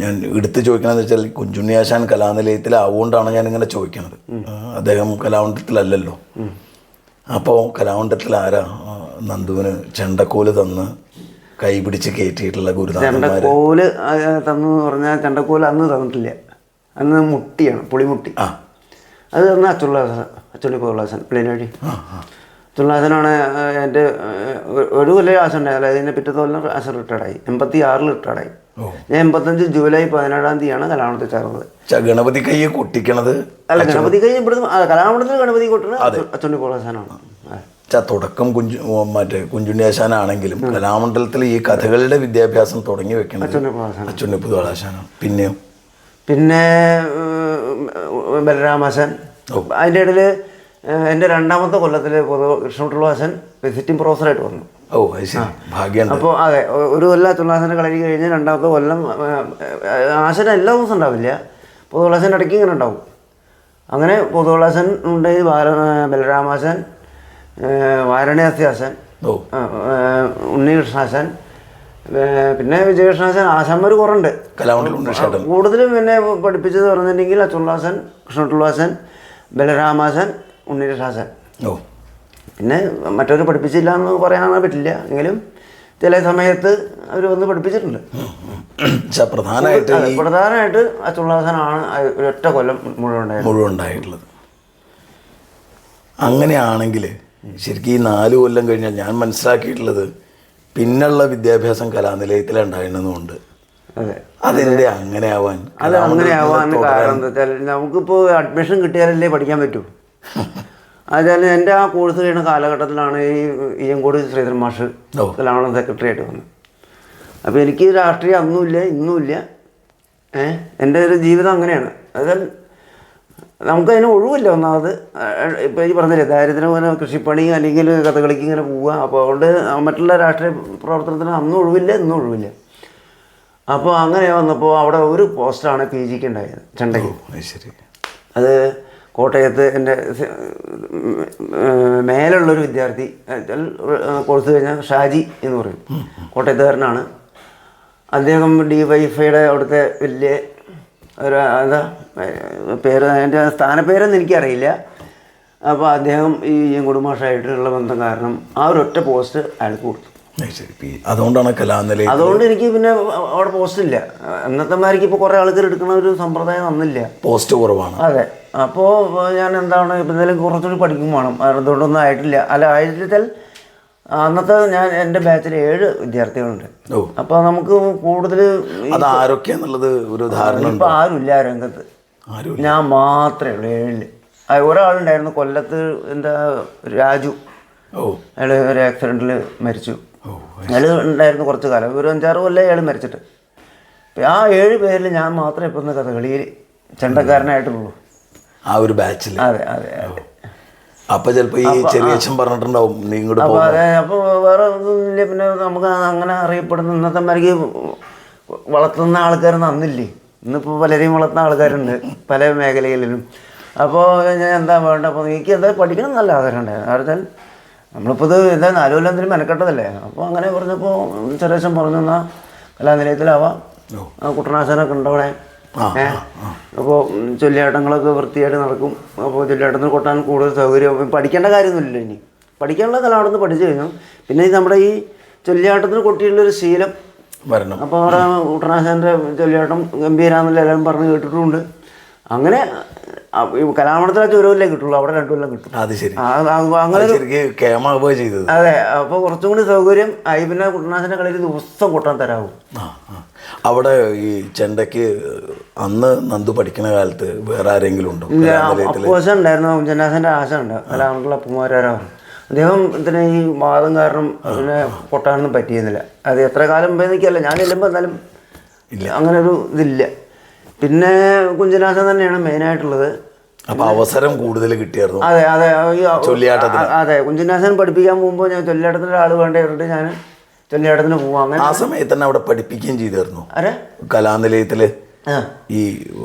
ഞാൻ എടുത്ത് ചോദിക്കണമെന്ന് വെച്ചാൽ കുഞ്ചുണ്ണിയാശാൻ കലാനിലയത്തിലാവുകൊണ്ടാണ് ഞാനിങ്ങനെ ചോദിക്കണത്. അദ്ദേഹം കലാമണ്ഡലത്തിലല്ലല്ലോ. അപ്പോൾ കലാമണ്ഡലത്തിൽ ആരാ നന്ദുവിന് ചെണ്ടക്കോല് തന്ന് കൈ പിടിച്ച് കയറ്റിയിട്ടുള്ള ഗുരുനാഥന്മാർ? ചെണ്ടക്കോല് തന്നു പറഞ്ഞാൽ ചെണ്ടക്കോല് അന്ന് തന്നിട്ടില്ല. അന്ന് മുട്ടിയാണ്, പുളിമുട്ടി. അത് തന്ന അച്ചുള്ളി പൊതുളാസൻ പ്ലേനാടി. അച്ചുള്ളാസനാണ് എൻ്റെ ഒരു കൊല്ലം ആശം ഉണ്ടായാലും അതിൻ്റെ പിറ്റത്തെ കൊല്ലം ആശം റിട്ടയർഡായി. 86-ൽ റിട്ടയർഡായി. ഞാൻ 85 ജൂലൈ 17-ാം തീയതിയാണ് കലാമണ്ഡലത്തിൽ ചേർന്നത്. ഗണപതി കൈ കൊട്ടിക്കണത് അല്ല, ഗണപതി കൈ ഇവിടുന്ന് കലാമണ്ഡലത്തിൽ ഗണപതി കൊട്ടുന്നത് അച്ചുള്ളി പൊതുളാസനാണ്. തുടക്കം കുഞ്ചുണ്ണിയാശാനാണെങ്കിലും കലാമണ്ഡലത്തിൽ ഈ കഥകളുടെ വിദ്യാഭ്യാസം തുടങ്ങി വെക്കുന്നത് അച്ചുണ്ണി പൊതുളാശാനാണ്. പിന്നെ ബലരാമാശൻ. അതിൻ്റെ ഇടയിൽ എൻ്റെ 2ാമത്തെ കൊല്ലത്തിൽ കൃഷ്ണപിള്ളാശൻ വിസിറ്റിംഗ് പ്രൊഫസറായിട്ട് വന്നു. ഓ അത് ശരി, ഭാഗ്യം. അപ്പോൾ അതെ, ഒരു കൊല്ലം അച്ചുള്ളാശനെ കളരി കഴിഞ്ഞ് 2ാമത്തെ കൊല്ലം ആശൻ എല്ലാ ദിവസവും ഉണ്ടാവില്ല. പൊതുളാശൻ ഇടയ്ക്ക് ഇങ്ങനെ ഉണ്ടാവും. അങ്ങനെ പൊതുളാശൻ ഉണ്ട്, ബലരാമാശൻ, വാരണാസിയാശൻ, ഉണ്ണികൃഷ്ണാശൻ, പിന്നെ വിജയകൃഷ്ണാശൻ. ആശാന്മാർ കുറേ ഉണ്ട്. കൂടുതലും പിന്നെ പഠിപ്പിച്ചത് പറഞ്ഞിട്ടുണ്ടെങ്കിൽ അച്ചുള്ളാശൻ, കൃഷ്ണപിള്ളാശൻ, ബലരാമാശൻ, ഉണ്ണികൃഷ്ണാശൻ. പിന്നെ മറ്റവർ പഠിപ്പിച്ചില്ല എന്ന് പറയാൻ പറ്റില്ല. എങ്കിലും ചില സമയത്ത് അവർ വന്ന് പഠിപ്പിച്ചിട്ടുണ്ട്. പ്രധാനമായിട്ട് അച്ചുള്ളാശനാണ് ഒരൊറ്റ കൊല്ലം മുഴുവൻ ഉണ്ടായിട്ടുള്ളത്. അങ്ങനെയാണെങ്കിൽ ശരിക്കും ഈ 4 കൊല്ലം കഴിഞ്ഞാൽ ഞാൻ മനസ്സിലാക്കിയിട്ടുള്ളത് പിന്നുള്ള വിദ്യാഭ്യാസം കലാനിലയത്തിലുണ്ടായിരുന്നതുകൊണ്ട് അതിൻ്റെ അങ്ങനെ ആവാൻ കാരണം എന്താ വെച്ചാൽ നമുക്കിപ്പോൾ അഡ്മിഷൻ കിട്ടിയാലല്ലേ പഠിക്കാൻ പറ്റൂ. അതുവെച്ചാൽ എൻ്റെ ആ കോഴ്സ് കഴിയുന്ന കാലഘട്ടത്തിലാണ് ഈ ഇയ്യങ്കോട് ശ്രീധരൻ മാഷ് കലാമണ്ഡലം സെക്രട്ടറി ആയിട്ട് വന്നത്. അപ്പോൾ എനിക്ക് രാഷ്ട്രീയം അന്നുമില്ല ഇന്നുമില്ല. എൻ്റെ ഒരു ജീവിതം അങ്ങനെയാണ്. അതായത് നമുക്കതിന് ഒഴിവില്ല. ഒന്നാമത് ഇപ്പോൾ ഈ പറഞ്ഞില്ലേ, ദാരിദ്ര്യം, കൃഷിപ്പണി അല്ലെങ്കിൽ കഥകളിക്ക് ഇങ്ങനെ പോവുക. അപ്പോൾ അതുകൊണ്ട് മറ്റുള്ള രാഷ്ട്രീയ പ്രവർത്തനത്തിന് അന്നും ഒഴിവില്ല ഇന്നും ഒഴിവില്ല. അപ്പോൾ അങ്ങനെ വന്നപ്പോൾ അവിടെ ഒരു പോസ്റ്റാണ് PGക്ക് ഉണ്ടായത്, ചെണ്ടയ്ക്ക്. ശരി. അത് കോട്ടയത്ത് എൻ്റെ മേലുള്ളൊരു വിദ്യാർത്ഥി കോഴ്സ് കഴിഞ്ഞാൽ ഷാജി എന്ന് പറയും, കോട്ടയത്തുകാരനാണ്. അദ്ദേഹം DYFIയുടെ അവിടുത്തെ വലിയ ഒരു എന്താ പേര്, അതിൻ്റെ സ്ഥാനപ്പേരൊന്നും എനിക്കറിയില്ല. അപ്പോൾ അദ്ദേഹം ഈ കുടുംബമാഷായിട്ടുള്ള ബന്ധം കാരണം ആ ഒരൊറ്റ പോസ്റ്റ് അയാൾക്ക് കൊടുത്തു. അതുകൊണ്ടാണ് കലാനിലയം. അതുകൊണ്ട് എനിക്ക് പിന്നെ അവിടെ പോസ്റ്റ് ഇല്ല. എന്നത്തെമാർക്ക് ഇപ്പോൾ കുറേ ആൾക്കാർ എടുക്കുന്ന ഒരു സമ്പ്രദായം വന്നില്ല, പോസ്റ്റ് കുറവാണ്. അതെ. അപ്പോൾ ഞാൻ എന്താണ് ഇപ്പം എന്തെങ്കിലും കുറച്ചുകൂടി പഠിക്കും വേണം. അതുകൊണ്ടൊന്നും ആയിട്ടില്ല. അല്ല, ആയിട്ടാൽ അന്നത്തെ എൻ്റെ ബാച്ചിൽ 7 വിദ്യാർത്ഥികളുണ്ട്. അപ്പോൾ നമുക്ക് കൂടുതൽ ആരൊക്കെയാന്നുള്ളത് ഒരു ധാരണ. ഇപ്പം ആരുമില്ല ആ രംഗത്ത്, ഞാൻ മാത്രമേ ഉള്ളൂ 7-ൽ. ഒരാളുണ്ടായിരുന്നു കൊല്ലത്ത്, എന്താ രാജു, ഓ അയാൾ ഒരു ആക്സിഡൻറ്റിൽ മരിച്ചു. അയാൾ ഉണ്ടായിരുന്നു കുറച്ച് കാലം, ഒരു 5-6 കൊല്ലം അയാൾ മരിച്ചിട്ട്. ആ 7 പേരിൽ ഞാൻ മാത്രമേ ഇപ്പം ഇന്ന് കഥകളിയിൽ ചെണ്ടക്കാരനായിട്ടുള്ളൂ, ആ ഒരു ബാച്ചിൽ. അതെ അതെ അതെ. അപ്പൊ ചിലപ്പോ ഈ ചെറിയച്ഛൻ പറഞ്ഞിട്ടുണ്ടാവും നീ ഇങ്ങോട്ട് അപ്പോൾ അതെ, അപ്പോൾ വേറെ ഒന്നുമില്ല. പിന്നെ നമുക്ക് അങ്ങനെ അറിയപ്പെടുന്ന ഇന്നത്തെ മാതിരിക്ക് വളർത്തുന്ന ആൾക്കാരൊന്നും അന്നില്ലേ. ഇന്നിപ്പോൾ പലരെയും വളർത്തുന്ന ആൾക്കാരുണ്ട് പല മേഖലകളിലും. അപ്പോൾ ഞാൻ എന്താ വേണ്ട, അപ്പോൾ എനിക്ക് എന്താ പഠിക്കണം നല്ല ആഗ്രഹം ഉണ്ടായിരുന്നു. കാരണം നമ്മളിപ്പോൾ ഇത് എന്താ 4 കൊല്ലം എന്തിനും മെനക്കെട്ടതല്ലേ. അപ്പോൾ അങ്ങനെ പറഞ്ഞപ്പോൾ ചെറിയച്ഛൻ പറഞ്ഞു, എന്നാൽ കലാനിലയത്തിലാവാം, കുട്ടനാശനൊക്കെ ഉണ്ട് അവിടെ. അപ്പോൾ ചൊല്ലിയാട്ടങ്ങളൊക്കെ വൃത്തിയായിട്ട് നടക്കും. അപ്പോൾ ചൊല്ലിയാട്ടത്തിന് കൊട്ടാൻ കൂടുതൽ സൗകര്യം, പഠിക്കേണ്ട കാര്യമൊന്നുമില്ല. ഇനി പഠിക്കാനുള്ള കല അവിടെ നിന്ന് പഠിച്ചു കഴിഞ്ഞു. പിന്നെ നമ്മുടെ ഈ ചൊല്ലിയാട്ടത്തിന് കൊട്ടിയുള്ളൊരു ശീലം വരണം. അപ്പോൾ അവിടെ കുട്ടനാശൻ്റെ ചൊല്ലിയാട്ടം ഗംഭീരാന്നല്ല എല്ലാവരും പറഞ്ഞ് കേട്ടിട്ടുണ്ട്. അങ്ങനെ കലാമണ്ഡലത്തിലെ ചുരവില്ലേ കിട്ടുള്ളൂ, അവിടെ 2 കൊല്ലം കിട്ടും. അത് ശരി, അങ്ങനെ ചെയ്തത്. അതെ. അപ്പോൾ കുറച്ചും കൂടി സൗകര്യം ആയി. പിന്നെ കുട്ടനാശൻ്റെ കളിയിൽ ദിവസം കൊട്ടാൻ തരാവും. അവിടെ ഈ ചെണ്ടയ്ക്ക് അന്ന് നന്ദു പഠിക്കുന്ന കാലത്ത് വേറെ ആരെങ്കിലും ഉണ്ടോ? അപ്പോശ ഉണ്ടായിരുന്നു, കുഞ്ചനാശൻ്റെ ആശ ഉണ്ട്, കലാമണ്ഡലം അപ്പുമാരാരാണ്. അദ്ദേഹം ഇതിന് ഈ വാദം കാരണം പിന്നെ കൊട്ടാനൊന്നും പറ്റിയിരുന്നില്ല. അത് എത്ര കാലം മുമ്പേ നിൽക്കല്ല, ഞാൻ ചെല്ലുമ്പോൾ എന്നാലും ഇല്ല, അങ്ങനെ ഒരു ഇതില്ല. പിന്നെ കുഞ്ചനാശൻ തന്നെയാണ് മെയിനായിട്ടുള്ളത്. അപ്പോൾ അവസരം കൂടുതൽ കിട്ടിയായിരുന്നു. അതെ അതെ, ചൊല്ലിയാട്ടത്തിന്. അതെ, കുഞ്ചനാശൻ പഠിപ്പിക്കാൻ പോകുമ്പോൾ ഞാൻ ചൊല്ലിയാട്ടത്തിൻ്റെ ആൾ വേണ്ട പറഞ്ഞിട്ട് ഞാൻ ചൊല്ലിയാട്ടത്തിന് പോവാം. അങ്ങനെ ആ സമയത്ത് തന്നെ അവിടെ പഠിപ്പിക്കുകയും ചെയ്തായിരുന്നു. അരെ കലാനിലയത്തില് ഈ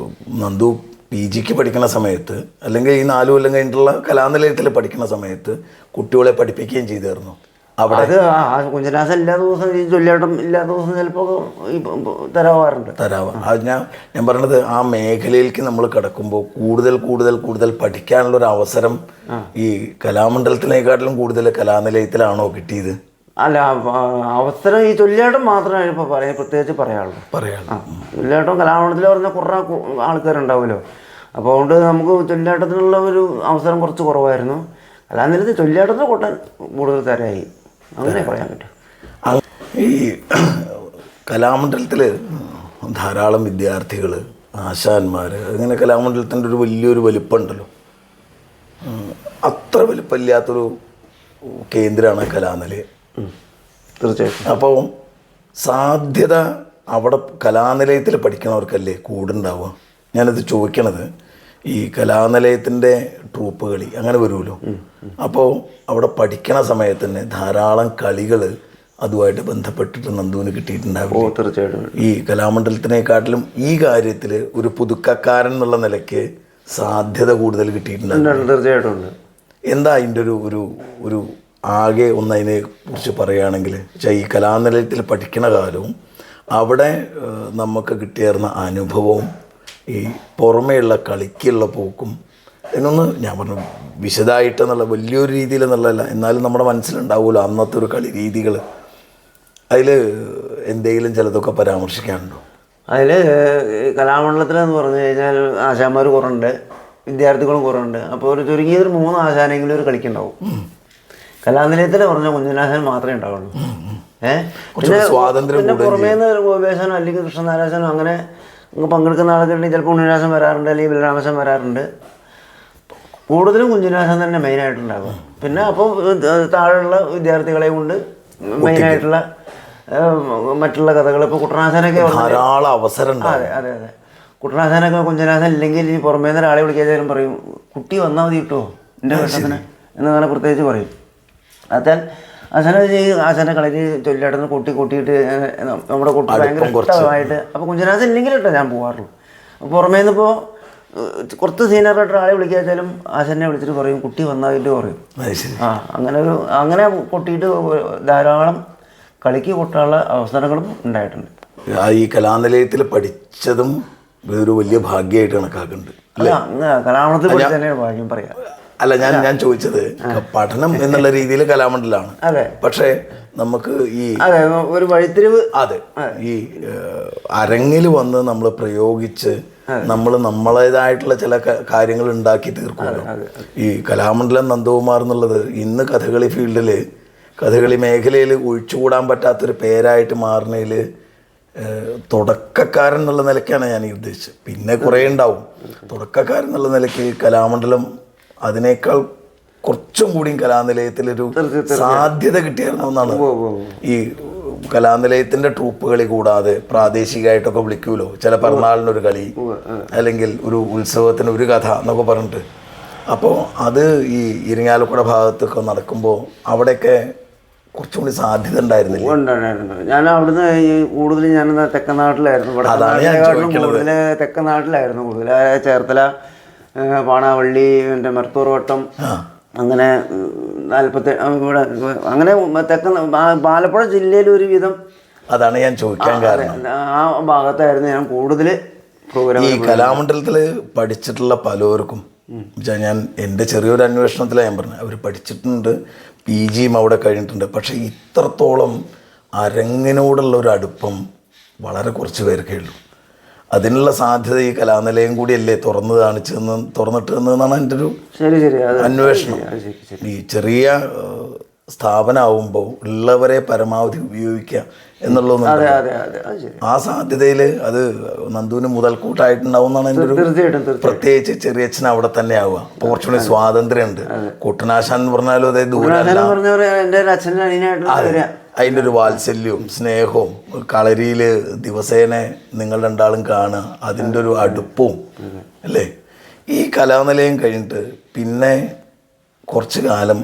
നന്ദു PGക്ക് പഠിക്കുന്ന സമയത്ത്, അല്ലെങ്കിൽ ഈ 4 കൊല്ലം കഴിഞ്ഞിട്ടുള്ള കലാനിലയത്തിൽ പഠിക്കുന്ന സമയത്ത് കുട്ടികളെ പഠിപ്പിക്കുകയും ചെയ്തായിരുന്നു അവിടെ. അത് കുഞ്ചനാശൻ ഇല്ലാത്ത ദിവസം, ഈ ചൊല്ലിയാട്ടം ഇല്ലാത്ത ദിവസം ചിലപ്പോൾ തരാവാറുണ്ട്. അത് ഞാൻ പറഞ്ഞത്, ആ മേഖലയിലേക്ക് നമ്മൾ കിടക്കുമ്പോൾ കൂടുതൽ കൂടുതൽ കൂടുതൽ പഠിക്കാനുള്ളൊരു അവസരം ഈ കലാമണ്ഡലത്തിനേക്കാട്ടിലും കൂടുതൽ കലാനിലയത്തിലാണോ കിട്ടിയത്? അല്ല, അവസരം ഈ ചൊല്ലിയാട്ടം മാത്രമാണ് ഇപ്പോൾ പ്രത്യേകിച്ച് പറയാനുള്ളൂ. ചൊല്ലിയാട്ടം കലാമണ്ഡലത്തിൽ പറഞ്ഞാൽ കുറേ ആൾക്കാരുണ്ടാവുമല്ലോ. അപ്പോൾ അതുകൊണ്ട് നമുക്ക് ചൊല്ലിയാട്ടത്തിനുള്ള ഒരു അവസരം കുറച്ച് കുറവായിരുന്നു. കലാനിലയത്തിൽ ചൊല്ലിയാട്ടത്തിന് കൊട്ടാൻ കൂടുതൽ തരായി, അങ്ങനെ പറയാൻ പറ്റും. ഈ കലാമണ്ഡലത്തിൽ ധാരാളം വിദ്യാർത്ഥികൾ, ആശാന്മാർ, അങ്ങനെ കലാമണ്ഡലത്തിൻ്റെ ഒരു വലിയൊരു വലിപ്പമുണ്ടല്ലോ. അത്ര വലിപ്പമില്ലാത്തൊരു കേന്ദ്രമാണ് കലാനിലയം. തീർച്ചയായിട്ടും. അപ്പോൾ സാധ്യത അവിടെ കലാനിലയത്തിൽ പഠിക്കണവർക്കല്ലേ കൂടുണ്ടാവുക. ഞാനത് ചോദിക്കണത്, ഈ കലാനിലയത്തിൻ്റെ ട്രൂപ്പ് കളി അങ്ങനെ വരുമല്ലോ. അപ്പോൾ അവിടെ പഠിക്കണ സമയത്ത് തന്നെ ധാരാളം കളികൾ അതുമായിട്ട് ബന്ധപ്പെട്ടിട്ട് നന്ദുവിന് കിട്ടിയിട്ടുണ്ടാവും. തീർച്ചയായിട്ടും. ഈ കലാമണ്ഡലത്തിനെക്കാട്ടിലും ഈ കാര്യത്തിൽ ഒരു പുതുക്കക്കാരൻ എന്നുള്ള നിലയ്ക്ക് സാധ്യത കൂടുതൽ കിട്ടിയിട്ടുണ്ടാവും. തീർച്ചയായിട്ടും ഉണ്ട്. എന്താ അതിൻ്റെ ഒരു ആകെ ഒന്നതിനെ കുറിച്ച് പറയുകയാണെങ്കിൽ, ഈ കലാനിലയത്തിൽ പഠിക്കണ കാലവും അവിടെ നമുക്ക് കിട്ടിയിരുന്ന അനുഭവവും ഈ പുറമേയുള്ള കളിക്കുള്ള പോക്കും, എന്നൊന്ന് ഞാൻ പറഞ്ഞു വിശദമായിട്ടെന്നുള്ള വലിയൊരു രീതിയിലെന്നുള്ളതല്ല, എന്നാലും നമ്മുടെ മനസ്സിലുണ്ടാവുമല്ലോ അന്നത്തെ ഒരു കളി രീതികൾ. അതിൽ എന്തെങ്കിലും ചിലതൊക്കെ പരാമർശിക്കാനുണ്ടോ? അതിൽ കലാമണ്ഡലത്തിലെന്ന് പറഞ്ഞു കഴിഞ്ഞാൽ ആശാന്മാർ കുറവുണ്ട്, വിദ്യാർത്ഥികളും കുറവുണ്ട്. അപ്പോൾ ഒരു ചുരുങ്ങിയൊരു 3 ആശാനെങ്കിലും ഒരു കളിക്കുണ്ടാവും. കലാനിലയത്തിൽ പറഞ്ഞ കുഞ്ഞനാശൻ മാത്രമേ ഉണ്ടാവുള്ളൂ. പിന്നെ പുറമേന്ന് ഗോപേശനോ അല്ലെങ്കിൽ കൃഷ്ണനാരാശനോ അങ്ങനെ പങ്കെടുക്കുന്ന ആൾക്കാരുണ്ടെങ്കിൽ ചിലപ്പോൾ കുഞ്ഞനാശൻ വരാറുണ്ട്, അല്ലെങ്കിൽ ബലരാമശൻ വരാറുണ്ട്. കൂടുതലും കുഞ്ഞനാശൻ തന്നെ മെയിനായിട്ടുണ്ടാകും. പിന്നെ അപ്പോൾ താഴെയുള്ള വിദ്യാർത്ഥികളെ കൊണ്ട് മെയിനായിട്ടുള്ള മറ്റുള്ള കഥകൾ, ഇപ്പോൾ കുട്ടനാശനൊക്കെ ധാരാളം അവസരം. അതെ അതെ അതെ, കുട്ടനാശനൊക്കെ കുഞ്ഞനാശൻ ഇല്ലെങ്കിൽ ഈ പുറമേന്ന് ഒരാളെ വിളിക്കാനും പറയും, കുട്ടി വന്നാൽ മതി കിട്ടുമോ എൻ്റെ വേഷത്തിന് എന്നങ്ങനെ പ്രത്യേകിച്ച് പറയും. അതാൽ ആശാനെ കളരി ചൊല്ലിയാട്ടത്തിന് കൂട്ടിയിട്ട് നമ്മുടെ കുട്ടി ഭയങ്കര ഇഷ്ടമായിട്ട്. അപ്പോൾ കുഞ്ഞനാശൻ ഇല്ലെങ്കിൽ കേട്ടോ ഞാൻ പോകാറുള്ളൂ. പുറമേ നിന്നിപ്പോൾ കുറച്ച് സീനിയറായിട്ട് ആളെ വിളിക്കാച്ചാലും ആശാനെ വിളിച്ചിട്ട് പറയും കുട്ടി വന്നായിട്ട് പറയും. അങ്ങനെ കൊട്ടിയിട്ട് ധാരാളം കളിക്ക് കൊട്ടാനുള്ള അവസരങ്ങളും ഉണ്ടായിട്ടുണ്ട്. ഈ കലാനിലയത്തിൽ പഠിച്ചതും ഒരു വലിയ ഭാഗ്യമായിട്ട് കണക്കാക്കുന്നുണ്ട്. കലാമണ്ഡലത്തിൽ പഠിച്ച തന്നെയാണ് ഭാഗ്യം പറയാം. അല്ല, ഞാൻ ചോദിച്ചത് പഠനം എന്നുള്ള രീതിയിൽ കലാമണ്ഡലാണ്. അതെ, പക്ഷേ നമുക്ക് ഈ ഒരു വഴിത്തിരിവ്, അതെ, ഈ അരങ്ങിൽ വന്ന് നമ്മൾ പ്രയോഗിച്ച് നമ്മൾ നമ്മളേതായിട്ടുള്ള ചില കാര്യങ്ങൾ ഉണ്ടാക്കി തീർക്കുമല്ലോ. ഈ കലാമണ്ഡലം നന്ദകുമാർ എന്നുള്ളത് ഇന്ന് കഥകളി ഫീൽഡിൽ, കഥകളി മേഖലയിൽ ഒഴിച്ചുകൂടാൻ പറ്റാത്തൊരു പേരായിട്ട് മാറുന്നതിൽ തുടക്കക്കാരൻ എന്നുള്ള നിലയ്ക്കാണ് ഞാൻ ഈ ഉദ്ദേശിച്ചത്. പിന്നെ കുറേ ഉണ്ടാവും. തുടക്കക്കാരൻ എന്നുള്ള നിലയ്ക്ക് കലാമണ്ഡലം അതിനേക്കാൾ കുറച്ചും കൂടിയും കലാനിലയത്തിലൊരു സാധ്യത കിട്ടിയിരുന്നാണ്. ഈ കലാനിലയത്തിന്റെ ട്രൂപ്പുകളി കൂടാതെ പ്രാദേശികമായിട്ടൊക്കെ വിളിക്കൂലോ, ചില പിറന്നാളിനൊരു കളി അല്ലെങ്കിൽ ഒരു ഉത്സവത്തിന് ഒരു കഥ എന്നൊക്കെ പറഞ്ഞിട്ട്. അപ്പോൾ അത് ഈ ഇരിങ്ങാലക്കുട ഭാഗത്തൊക്കെ നടക്കുമ്പോൾ അവിടെയൊക്കെ കുറച്ചും കൂടി സാധ്യത ഉണ്ടായിരുന്നില്ല. ഞാൻ അവിടുന്ന് കൂടുതൽ ഞാൻ തെക്കനാട്ടിലായിരുന്നു, കൂടുതൽ തെക്കനാട്ടിലായിരുന്നു കൂടുതൽ. ചേർത്തല, പാണാവള്ളി, എൻ്റെ മർത്തൂർ വട്ടം, അങ്ങനെ 40 ഇവിടെ അങ്ങനെ തെക്കൻ ആലപ്പുഴ ജില്ലയിൽ ഒരുവിധം. അതാണ് ഞാൻ ചോദിക്കാൻ കാരണം. ആ ഭാഗത്തായിരുന്നു ഞാൻ കൂടുതൽ പ്രോഗ്രാം. ഈ കലാമണ്ഡലത്തിൽ പഠിച്ചിട്ടുള്ള പലർക്കും ഞാൻ എൻ്റെ ചെറിയൊരു അന്വേഷണത്തിലാണ് ഞാൻ പറഞ്ഞത്, അവർ പഠിച്ചിട്ടുണ്ട്, PG അവിടെ കഴിഞ്ഞിട്ടുണ്ട്. പക്ഷേ ഇത്രത്തോളം അരങ്ങിനോടുള്ള ഒരു അടുപ്പം വളരെ കുറച്ച് പേർക്കേ ഉള്ളൂ. അതിനുള്ള സാധ്യത ഈ കലാനിലയം കൂടിയല്ലേ തുറന്നിട്ടെന്നാണ് എൻ്റെ ഒരു അന്വേഷണം. ഈ ചെറിയ സ്ഥാപനമാകുമ്പോൾ ഉള്ളവരെ പരമാവധി ഉപയോഗിക്കുക എന്നുള്ളതൊന്നും ആ സാധ്യതയിൽ അത് നന്ദുവിന് മുതൽക്കൂട്ടായിട്ടുണ്ടാവും എന്നാണ് എൻ്റെ ഒരു. പ്രത്യേകിച്ച് ചെറിയച്ഛൻ അവിടെ തന്നെ ആവുക, കുറച്ചുകൂടി സ്വാതന്ത്ര്യമുണ്ട്. കുട്ടനാശാൻ എന്ന് പറഞ്ഞാലും അതേ ദൂരമല്ല, അതിൻ്റെ ഒരു വാത്സല്യവും സ്നേഹവും കളരിയിൽ ദിവസേന നിങ്ങൾ രണ്ടാളും കാണുക, അതിൻ്റെ ഒരു അടുപ്പവും അല്ലേ. ഈ കലാനിലയം കഴിഞ്ഞിട്ട് പിന്നെ കുറച്ച് കാലം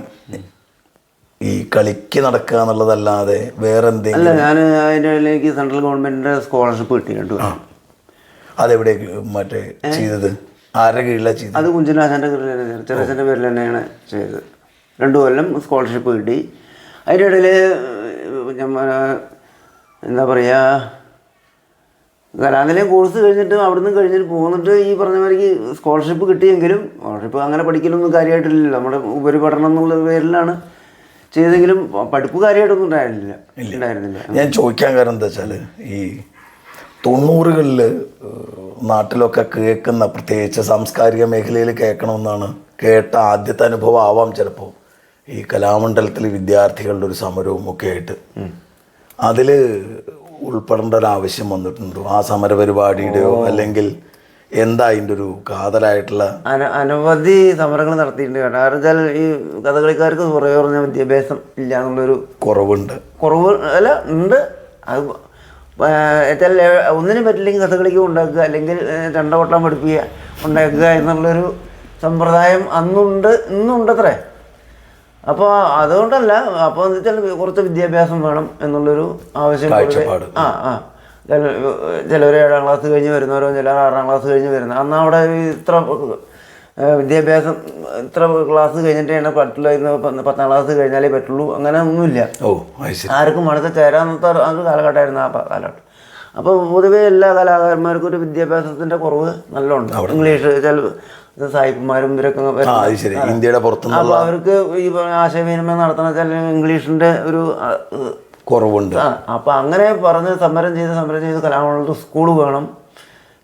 ഈ കളിക്ക് നടക്കുക എന്നുള്ളതല്ലാതെ വേറെ എന്തെങ്കിലും? അല്ല, ഞാൻ അതിൻ്റെ എനിക്ക് സെൻട്രൽ ഗവൺമെൻറ്റിൻ്റെ സ്കോളർഷിപ്പ് കിട്ടിയിട്ടുണ്ട്. അതെവിടെ മറ്റേ ചെയ്തത്? ആരുടെ കീഴിലാണ് ചെയ്തത്? അത് കുഞ്ചനാശാൻ്റെ കീഴിൽ തന്നെ, ചെറിയച്ഛൻ്റെ പേരിൽ തന്നെയാണ് ചെയ്തത്. 2 കൊല്ലം സ്കോളർഷിപ്പ് കിട്ടി. അതിൻ്റെ ഇടയിൽ എന്താ പറയുക, കലാനിലയം കോഴ്സ് കഴിഞ്ഞിട്ട് അവിടുന്ന് കഴിഞ്ഞിട്ട് പോന്നിട്ട് ഈ പറഞ്ഞ മാതിരി സ്കോളർഷിപ്പ് കിട്ടിയെങ്കിലും സ്കോളർഷിപ്പ് അങ്ങനെ പഠിക്കലൊന്നും കാര്യമായിട്ടില്ലല്ലോ, നമ്മുടെ ഉപരിപഠനം എന്നുള്ള പേരിലാണ് ചെയ്തെങ്കിലും പഠിപ്പ് കാര്യമായിട്ടൊന്നും ഉണ്ടായിരുന്നില്ല. ഞാൻ ചോദിക്കാൻ കാരണം എന്താ വെച്ചാൽ ഈ 90കളിൽ നാട്ടിലൊക്കെ കേൾക്കുന്ന, പ്രത്യേകിച്ച് സാംസ്കാരിക മേഖലയിൽ കേൾക്കണമെന്നാണ് കേട്ട ആദ്യത്തെ അനുഭവം ആവാം ചിലപ്പോൾ ഈ കലാമണ്ഡലത്തിൽ വിദ്യാർത്ഥികളുടെ ഒരു സമരവും ഒക്കെ ആയിട്ട്. അതിൽ ഉൾപ്പെടേണ്ട ഒരു ആവശ്യം വന്നിട്ടുണ്ടോ ആ സമരപരിപാടിയുടെയോ, അല്ലെങ്കിൽ എന്താ അതിൻ്റെ ഒരു കാതലായിട്ടുള്ള? അനവധി സമരങ്ങൾ നടത്തിയിട്ടുണ്ട്. കാരണം വെച്ചാൽ ഈ കഥകളിക്കാർക്ക് കുറേ പറഞ്ഞ വിദ്യാഭ്യാസം ഇല്ല എന്നുള്ളൊരു കുറവ് അല്ല ഉണ്ട്. അത് വെച്ചാൽ ഒന്നിനും പറ്റില്ലെങ്കിൽ കഥകളിക്ക് ഉണ്ടാക്കുക, അല്ലെങ്കിൽ ചെണ്ടകൊട്ടാൻ പഠിപ്പിക്കുക ഉണ്ടാക്കുക എന്നുള്ളൊരു സമ്പ്രദായം അന്നുണ്ട്, ഇന്നുണ്ടത്രേ. അപ്പോൾ അതുകൊണ്ടല്ല, അപ്പോൾ എന്ന് വെച്ചാൽ കുറച്ച് വിദ്യാഭ്യാസം വേണം എന്നുള്ളൊരു ആവശ്യം. ചിലർ 7ാം ക്ലാസ് കഴിഞ്ഞ് വരുന്നവരോ, ചിലർ 6ാം ക്ലാസ് കഴിഞ്ഞ് വരുന്നത്. അന്ന് അവിടെ ഇത്ര വിദ്യാഭ്യാസം, ഇത്ര ക്ലാസ് കഴിഞ്ഞിട്ടാണ് പറ്റുള്ളൂ, 10ാം ക്ലാസ് കഴിഞ്ഞാലേ പറ്റുള്ളൂ, അങ്ങനെ ഒന്നുമില്ല. ആർക്കും അടുത്ത് ചേരാന്നത്തെ ഒരു കാലഘട്ടമായിരുന്നു ആ കാലഘട്ടം. അപ്പോൾ പൊതുവേ എല്ലാ കലാകാരന്മാർക്കും ഒരു വിദ്യാഭ്യാസത്തിൻ്റെ കുറവ് നല്ലോണം. ഇംഗ്ലീഷ് ചില സായിപ്പന്മാരും ഇവരൊക്കെ ഇന്ത്യയുടെ പുറത്ത്, അപ്പോൾ അവർക്ക് ഈ ആശയവിനിമയം നടത്തണം വെച്ചാൽ ഇംഗ്ലീഷിൻ്റെ ഒരു കുറവുണ്ട്. അപ്പം അങ്ങനെ പറഞ്ഞ് സമരം ചെയ്ത് കലാമണ്ഡലത്തിൽ സ്കൂൾ വേണം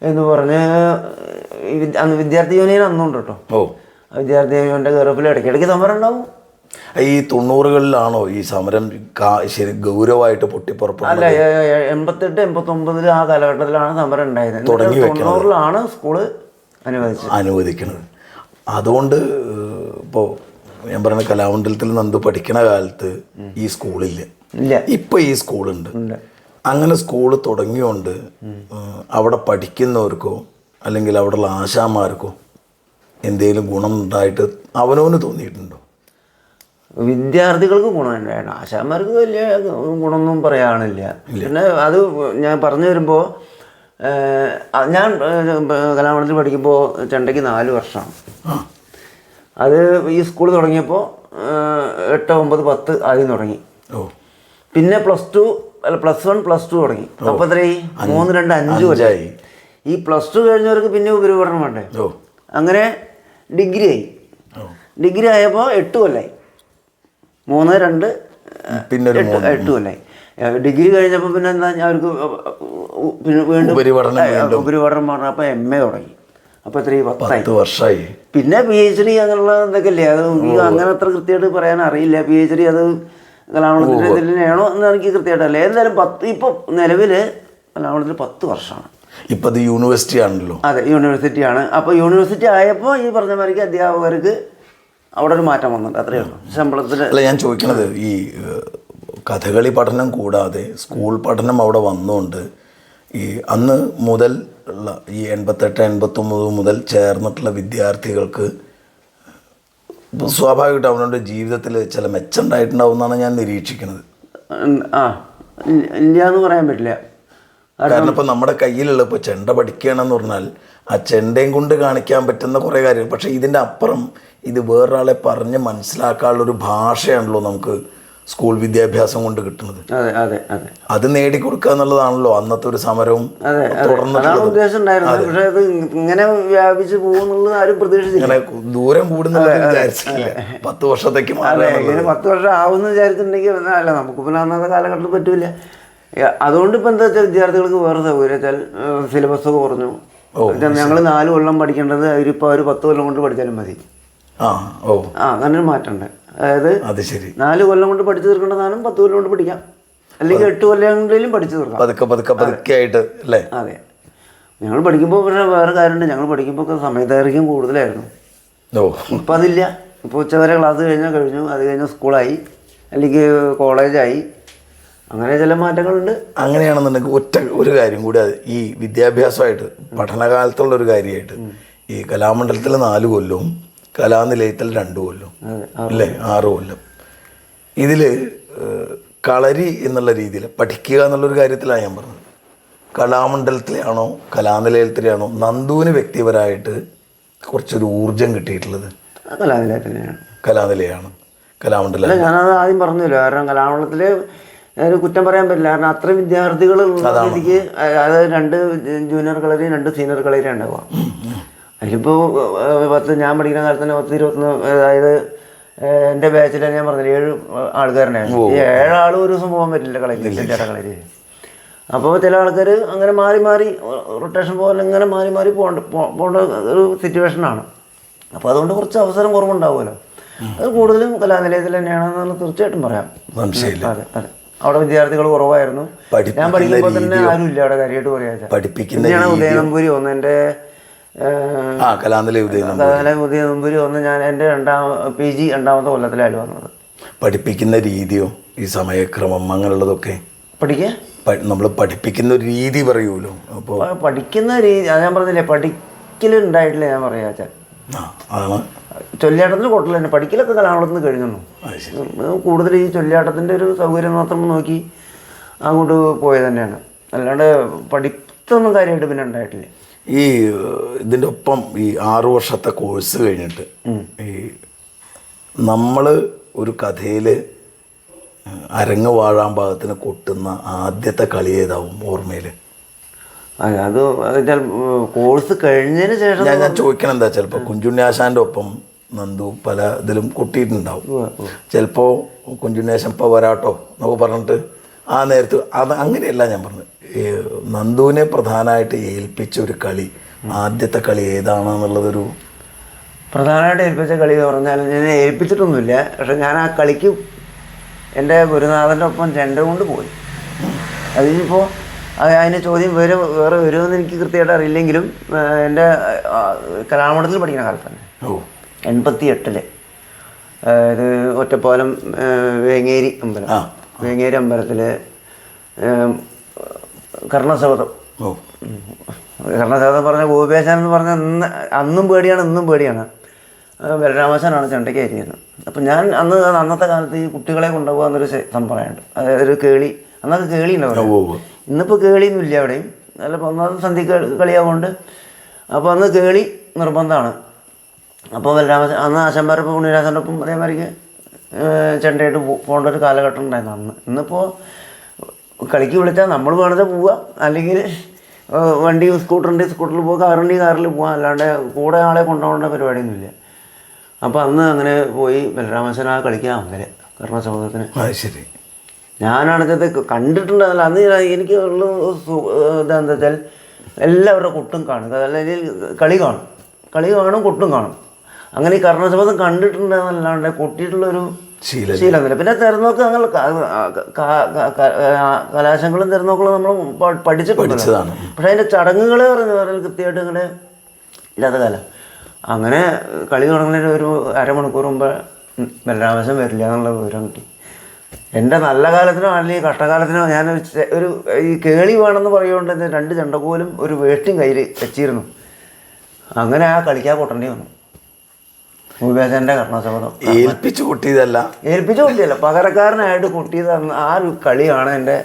എന്ന് പറഞ്ഞ് അന്ന് വിദ്യാർത്ഥി യൂണിയൻ അന്നുണ്ട് കേട്ടോ. വിദ്യാർത്ഥി യൂണിയൻ്റെ ഗർഭിൽ ഇടയ്ക്കിടയ്ക്ക് സമരം ഉണ്ടാവും. ഈ 90കളിലാണോ ഈ സമരം ശരി ഗൗരവമായിട്ട് പൊട്ടിപ്പുറപ്പെടുന്നത്? അല്ല, 88, 89 ആ കാലഘട്ടത്തിലാണ് സമരം ഉണ്ടായത്. 90ലാണ് സ്കൂള് അനുവദിക്കുന്നത്. അതുകൊണ്ട് ഇപ്പോൾ ഞാൻ പറയുന്ന കലാമണ്ഡലത്തിൽ നന്ദു പഠിക്കണ കാലത്ത് ഈ സ്കൂളില്ല, ഇപ്പൊ ഈ സ്കൂളുണ്ട്. അങ്ങനെ സ്കൂള് തുടങ്ങിയോണ്ട് അവിടെ പഠിക്കുന്നവർക്കോ അല്ലെങ്കിൽ അവിടെയുള്ള ആശാന്മാർക്കോ എന്തെങ്കിലും ഗുണം ഉണ്ടായിട്ട് അവനവന് തോന്നിയിട്ടുണ്ടോ? വിദ്യാർത്ഥികൾക്ക് ഗുണമുണ്ടായിരുന്നു, ആശാന്മാർക്ക് വലിയ ഗുണമൊന്നും പറയാനില്ല. പിന്നെ അത് ഞാൻ പറഞ്ഞു വരുമ്പോൾ, ഞാൻ കലാമണ്ഡലത്തിൽ പഠിക്കുമ്പോൾ ചെണ്ടയ്ക്ക് 4 വർഷമാണ്. അത് ഈ സ്കൂൾ തുടങ്ങിയപ്പോൾ 8, 9, 10 ആദ്യം തുടങ്ങി. പിന്നെ +2 അല്ല +1, +2 തുടങ്ങി. അപ്പോൾ എത്രയായി? 3, 2, 5 കൊല്ലമായി. ഈ +2 കഴിഞ്ഞവർക്ക് പിന്നെ ഉപരിപഠനം വേണ്ടേ? അങ്ങനെ ഡിഗ്രി ആയി. ഡിഗ്രി ആയപ്പോൾ 8 കൊല്ലമായി. 3, 2 പിന്നെ 8 കൊല്ലമായി. ഡിഗ്രി കഴിഞ്ഞപ്പോൾ പിന്നെ എന്താ, അവർക്ക് വീണ്ടും ഉപരിപഠനം പറഞ്ഞു. അപ്പോൾ MA തുടങ്ങി. അപ്പോൾ എത്രയും 10 വർഷമായി. പിന്നെ PhD അങ്ങനെയുള്ള എന്തൊക്കെ അല്ലേ, അത് അങ്ങനെ അത്ര കൃത്യമായിട്ട് പറയാൻ അറിയില്ല. PhD അത് കലാമണ്ഡലത്തിൻ്റെ ഇതിൽ തന്നെയാണോ എന്ന് എനിക്ക് കൃത്യമായിട്ടല്ല. എന്തായാലും 10 ഇപ്പോൾ നിലവിൽ കലാമണ്ഡലത്തിൽ 10 വർഷമാണ്. ഇപ്പം അത് യൂണിവേഴ്സിറ്റി ആണല്ലോ. അതെ, യൂണിവേഴ്സിറ്റിയാണ്. അപ്പോൾ യൂണിവേഴ്സിറ്റി ആയപ്പോൾ ഈ പറഞ്ഞ മാതിരിക്ക് അധ്യാപകർക്ക് അവിടെ ഒരു മാറ്റം വന്നിട്ടുണ്ട്, അത്രയേ ഉള്ളൂ. ശമ്പളത്തിന് അല്ല, ഞാൻ ചോദിക്കണത് ഈ കഥകളി പഠനം കൂടാതെ സ്കൂൾ പഠനം അവിടെ വന്നുകൊണ്ട് ഈ അന്ന് മുതൽ ഉള്ള ഈ 88, 89 മുതൽ ചേർന്നിട്ടുള്ള വിദ്യാർത്ഥികൾക്ക് സ്വാഭാവികമായിട്ട് അവരുടെ ജീവിതത്തിൽ ചില മെച്ചമുണ്ടായിട്ടുണ്ടാവും എന്നാണ് ഞാൻ നിരീക്ഷിക്കുന്നത്. ഇല്ല എന്ന് പറയാൻ പറ്റില്ല. കാരണം ഇപ്പോൾ നമ്മുടെ കയ്യിലുള്ള ഇപ്പോൾ ചെണ്ട പഠിക്കുകയാണെന്ന് പറഞ്ഞാൽ ആ ചെണ്ടയും കൊണ്ട് കാണിക്കാൻ പറ്റുന്ന കുറേ കാര്യങ്ങൾ. പക്ഷേ ഇതിൻ്റെ അപ്പുറം ഇത് വേറൊരാളെ പറഞ്ഞ് മനസ്സിലാക്കാനുള്ളൊരു ഭാഷയാണല്ലോ നമുക്ക് സ്കൂൾ വിദ്യാഭ്യാസം കൊണ്ട് കിട്ടുന്നത്. അതെ അതെ അതെ, അത് നേടിക്കൊടുക്കുക എന്നുള്ളതാണല്ലോ അന്നത്തെ ഒരു സമരവും അതാണ് ഉദ്ദേശം ഉണ്ടായിരുന്നത്. പക്ഷേ അത് ഇങ്ങനെ വ്യാപിച്ച് പോകുന്നുള്ളത് ആരും പ്രതീക്ഷിച്ചില്ല. ഇങ്ങനെ ദൂരം കൂടുന്നുള്ളത് വിചാരിച്ചില്ല. 10 വർഷത്തേക്ക് ഇങ്ങനെ 10 വർഷം ആവുമെന്ന് വിചാരിച്ചിട്ടുണ്ടെങ്കിൽ അല്ല, നമുക്ക് പിന്നെ അന്നത്തെ കാലഘട്ടത്തിൽ പറ്റൂല. അതുകൊണ്ട് ഇപ്പം എന്താ വെച്ചാൽ വിദ്യാർത്ഥികൾക്ക് വേറെ സൗകര്യം വെച്ചാൽ സിലബസ് കുറഞ്ഞു. ഞങ്ങൾ 4 കൊല്ലം പഠിക്കേണ്ടത് അവരിപ്പോൾ ഒരു 10 കൊല്ലം കൊണ്ട് പഠിച്ചാലും മതി. അങ്ങനെ ഒരു മാറ്റമുണ്ട്. അതായത് 4 കൊല്ലം കൊണ്ട് പഠിച്ചു തീർക്കേണ്ട സാധനം 10 കൊല്ലം കൊണ്ട് പഠിക്കാം, അല്ലെങ്കിൽ 8 കൊല്ലം പഠിച്ചു തീർക്കാം. അതെ, ഞങ്ങൾ പഠിക്കുമ്പോൾ പിന്നെ വേറെ കാര്യമുണ്ട്. ഞങ്ങൾ പഠിക്കുമ്പോൾ സമയദൈർഘ്യം കൂടുതലായിരുന്നു. ഇപ്പം അതില്ല. ഇപ്പോൾ ഉച്ചവരെ ക്ലാസ് കഴിഞ്ഞാൽ കഴിഞ്ഞു, അത് കഴിഞ്ഞാൽ സ്കൂളായി അല്ലെങ്കിൽ കോളേജായി, അങ്ങനെ ചില മാറ്റങ്ങളുണ്ട്. അങ്ങനെയാണെന്നുണ്ടെങ്കിൽ ഒരു കാര്യം കൂടി, ഈ വിദ്യാഭ്യാസമായിട്ട് പഠനകാലത്തുള്ളൊരു കാര്യമായിട്ട് ഈ കലാമണ്ഡലത്തിൽ 4 കൊല്ലവും കലാനിലയത്തിൽ 2 കൊല്ലം അല്ലേ, 6 കൊല്ലം. ഇതിൽ കളരി എന്നുള്ള രീതിയിൽ പഠിക്കുക എന്നുള്ളൊരു കാര്യത്തിലാണ് ഞാൻ പറഞ്ഞത്. കലാമണ്ഡലത്തിലാണോ കലാനിലയത്തിലാണോ നന്ദുവിന് വ്യക്തിപരമായിട്ട് കുറച്ചൊരു ഊർജം കിട്ടിയിട്ടുള്ളത്? കലാനിലയാണ്. കലാമണ്ഡലം ഞാനത് ആദ്യം പറഞ്ഞില്ല. കാരണം കലാമണ്ഡലത്തിൽ ഒരു കുറ്റം പറയാൻ പറ്റില്ല. കാരണം അത്രയും വിദ്യാർത്ഥികൾ എനിക്ക്, അതായത് 2 ജൂനിയർ കളരി 2 സീനിയർ കളരി ഉണ്ടാവുക. അതിലിപ്പോൾ ഞാൻ പഠിക്കുന്ന കാലത്ത് തന്നെ 10-21, അതായത് എൻ്റെ ബാച്ചിൽ ഞാൻ പറഞ്ഞില്ല 7 ആൾക്കാരുണ്ടായിരുന്നു. ഈ 7 ആളും ഒരു ദിവസം പോകാൻ പറ്റില്ല കളരി, ചേട്ടാ കളരി. അപ്പോൾ ചില ആൾക്കാർ അങ്ങനെ മാറി മാറി റൊട്ടേഷൻ പോലെ ഇങ്ങനെ മാറി മാറി പോകേണ്ട ഒരു സിറ്റുവേഷനാണ്. അപ്പോൾ അതുകൊണ്ട് കുറച്ച് അവസരം കുറവുണ്ടാവുമല്ലോ. അത് കൂടുതലും കലാനിലയത്തിൽ തന്നെയാണെന്ന് തീർച്ചയായിട്ടും പറയാം. അതെ അതെ, അവിടെ വിദ്യാർത്ഥികൾ കുറവായിരുന്നു. ഞാൻ പഠിക്കുമ്പോൾ തന്നെ ആരും ഇല്ല അവിടെ കാര്യമായിട്ട് പറയാൻ. ഉദയനമ്പൂരി ഒന്ന് എൻ്റെ കലാനിലയ ഉദയനമ്പൂരി ഒന്ന് ഞാൻ എൻ്റെ PG 2ാമത്തെ കൊല്ലത്തിലായിരുന്നു വന്നത്. പഠിപ്പിക്കുന്ന രീതിയോ ഈ സമയക്രമം അങ്ങനെയുള്ളതൊക്കെ നമ്മൾ പഠിപ്പിക്കുന്ന ഒരു രീതി പറയുമല്ലോ. അപ്പോൾ പഠിക്കുന്ന രീതി ഞാൻ പറഞ്ഞില്ലേ, പഠിക്കലുണ്ടായിട്ടില്ല. ഞാൻ പറയാ വെച്ചാൽ ചൊല്ലിയാട്ടത്തിന് കൊട്ടില്ല തന്നെ, പഠിക്കലൊക്കെ കലാമണ്ഡലത്തിൽ കഴിഞ്ഞു. കൂടുതൽ ഈ ചൊല്ലിയാട്ടത്തിൻ്റെ ഒരു സൗകര്യം മാത്രം നോക്കി അങ്ങോട്ട് പോയത് തന്നെയാണ്. അല്ലാണ്ട് പഠിത്തമൊന്നും കാര്യമായിട്ട് പിന്നെ ഉണ്ടായിട്ടില്ല. ഈ ഇതിൻ്റെ ഒപ്പം ഈ 6 വർഷത്തെ കോഴ്സ് കഴിഞ്ഞിട്ട് ഈ നമ്മൾ ഒരു കഥയിൽ അരങ്ങ് വാഴാൻ ഭാഗത്തിന് കൊട്ടുന്ന ആദ്യത്തെ കളി ഏതാവും ഓർമ്മയിൽ? അത് കോഴ്സ് കഴിഞ്ഞതിന് ശേഷം ഞാൻ ചോദിക്കണം എന്താ, ചിലപ്പോൾ കുഞ്ചുണ്ണിയാശാൻ്റെ ഒപ്പം നന്ദു പല ഇതിലും കൊട്ടിയിട്ടുണ്ടാവും. ചിലപ്പോൾ കുഞ്ചുണ്ണിയാശൻ ഇപ്പോൾ വരാട്ടോ എന്നൊക്കെ പറഞ്ഞിട്ട് ആ നേരത്ത് അത് അങ്ങനെയല്ല ഞാൻ പറഞ്ഞത്. നന്ദുവിനെ പ്രധാനമായിട്ട് ഏൽപ്പിച്ച ഒരു കളി, ആദ്യത്തെ കളി ഏതാണെന്നുള്ളതൊരു പ്രധാനമായിട്ട് ഏൽപ്പിച്ച കളി എന്ന് പറഞ്ഞാൽ ഞാൻ ഏൽപ്പിച്ചിട്ടൊന്നുമില്ല. പക്ഷെ ഞാൻ ആ കളിക്ക് എൻ്റെ ഗുരുനാഥൻ്റെ ഒപ്പം ചെണ്ട കൊണ്ട് പോയി. അതിനിപ്പോൾ അതിന് ചോദ്യം വേറെ വരുമെന്ന് എനിക്ക് കൃത്യമായിട്ട് അറിയില്ലെങ്കിലും എൻ്റെ കലാമണ്ഡലത്തിൽ പഠിക്കുന്ന കാലത്ത് തന്നെ 88 ഇത് ഒറ്റപ്പാലം വേങ്ങേരി അമ്പലത്തിൽ കർണശബദം പറഞ്ഞ ഗോപിയാശാൻ എന്ന് പറഞ്ഞാൽ അന്നും പേടിയാണ് ഇന്നും പേടിയാണ്. ബലരാമാശാനാണ് ചെണ്ടയ്ക്ക് ആയിരിക്കുന്നത്. അപ്പം ഞാൻ അന്നത്തെ കാലത്ത് ഈ കുട്ടികളെ കൊണ്ടുപോകുക എന്നൊരു സംഭവമുണ്ട്. അതായത് ഒരു കേളി, അന്നൊക്കെ കേളി ഉണ്ടാവും. ഇന്നിപ്പോൾ കേളിയൊന്നും ഇല്ല എവിടെയും. അല്ല, ഒന്നാമത് സന്ധ്യ കളിയാവുകൊണ്ട് അപ്പോൾ അന്ന് കേളി നിർബന്ധമാണ്. അപ്പോൾ ബലരാമാശാൻ അന്ന് ആശാന്മാരൊപ്പം ഉണ്ണിരാശാൻ്റെ ഒപ്പം അതേമാതിരിക്ക് ചെണ്ടയായിട്ട് പോകേണ്ട ഒരു കാലഘട്ടം ഉണ്ടായിരുന്നു അന്ന്. ഇന്നിപ്പോൾ കളിക്ക് വിളിച്ചാൽ നമ്മൾ വേണത് പോവുക, അല്ലെങ്കിൽ വണ്ടി സ്കൂട്ടറിൽ പോവുക, കാറിൽ പോവുക, അല്ലാണ്ട് കൂടെ ആളെ കൊണ്ടുപോകേണ്ട പരിപാടിയൊന്നുമില്ല. അപ്പോൾ അന്ന് അങ്ങനെ പോയി ബലരാമാശാൻ ആ കളിക്കാൻ അങ്ങനെ കർണശബദത്തിന്. ശരി, ഞാനാണിത് കണ്ടിട്ടുണ്ടല്ലോ. അന്ന് എനിക്ക് ഉള്ള ഇതെന്താ വെച്ചാൽ എല്ലാവരുടെ കൊട്ടും കാണും, അല്ലെങ്കിൽ കളി കാണും കൊട്ടും കാണും. അങ്ങനെ ഈ കർണശബദം കണ്ടിട്ടുണ്ടെന്നല്ലാണ്ട് കൊട്ടിയിട്ടുള്ളൊരു ശീലമൊന്നുമില്ല. പിന്നെ തെരഞ്ഞോക്ക് അങ്ങനെ കലാശങ്ങളും തെരഞ്ഞോക്കളും നമ്മൾ പഠിച്ചിട്ടുണ്ടല്ലോ. പക്ഷെ അതിൻ്റെ ചടങ്ങുകൾ പറഞ്ഞാൽ കൃത്യമായിട്ട് ഇങ്ങനെ ഇല്ലാത്ത കാലം അങ്ങനെ കളി തുടങ്ങുന്നതിന് ഒരു അരമണിക്കൂർ മുമ്പ് ബലരാമശൻ വരില്ല എന്നുള്ള വിവരം കിട്ടി. എൻ്റെ നല്ല കാലത്തിനോ അല്ലെങ്കിൽ കഷ്ടകാലത്തിനോ ഞാൻ ഒരു ഈ കേളി വേണമെന്ന് പറയുകൊണ്ട് 2 ചെണ്ടക്കോലും ഒരു വേട്ടിയും കയ്യിൽ വെച്ചിരുന്നു. അങ്ങനെ ആ കളിക്കാൻ കൊട്ടേണ്ടി വന്നു. ഭൂപേശൻ്റെ കർണശബ്ദം ഏൽപ്പിച്ചു കൊട്ടിയതല്ല, പകരക്കാരനായിട്ട് കൊട്ടിയത്. ആ ഒരു കളിയാണ് എൻ്റെ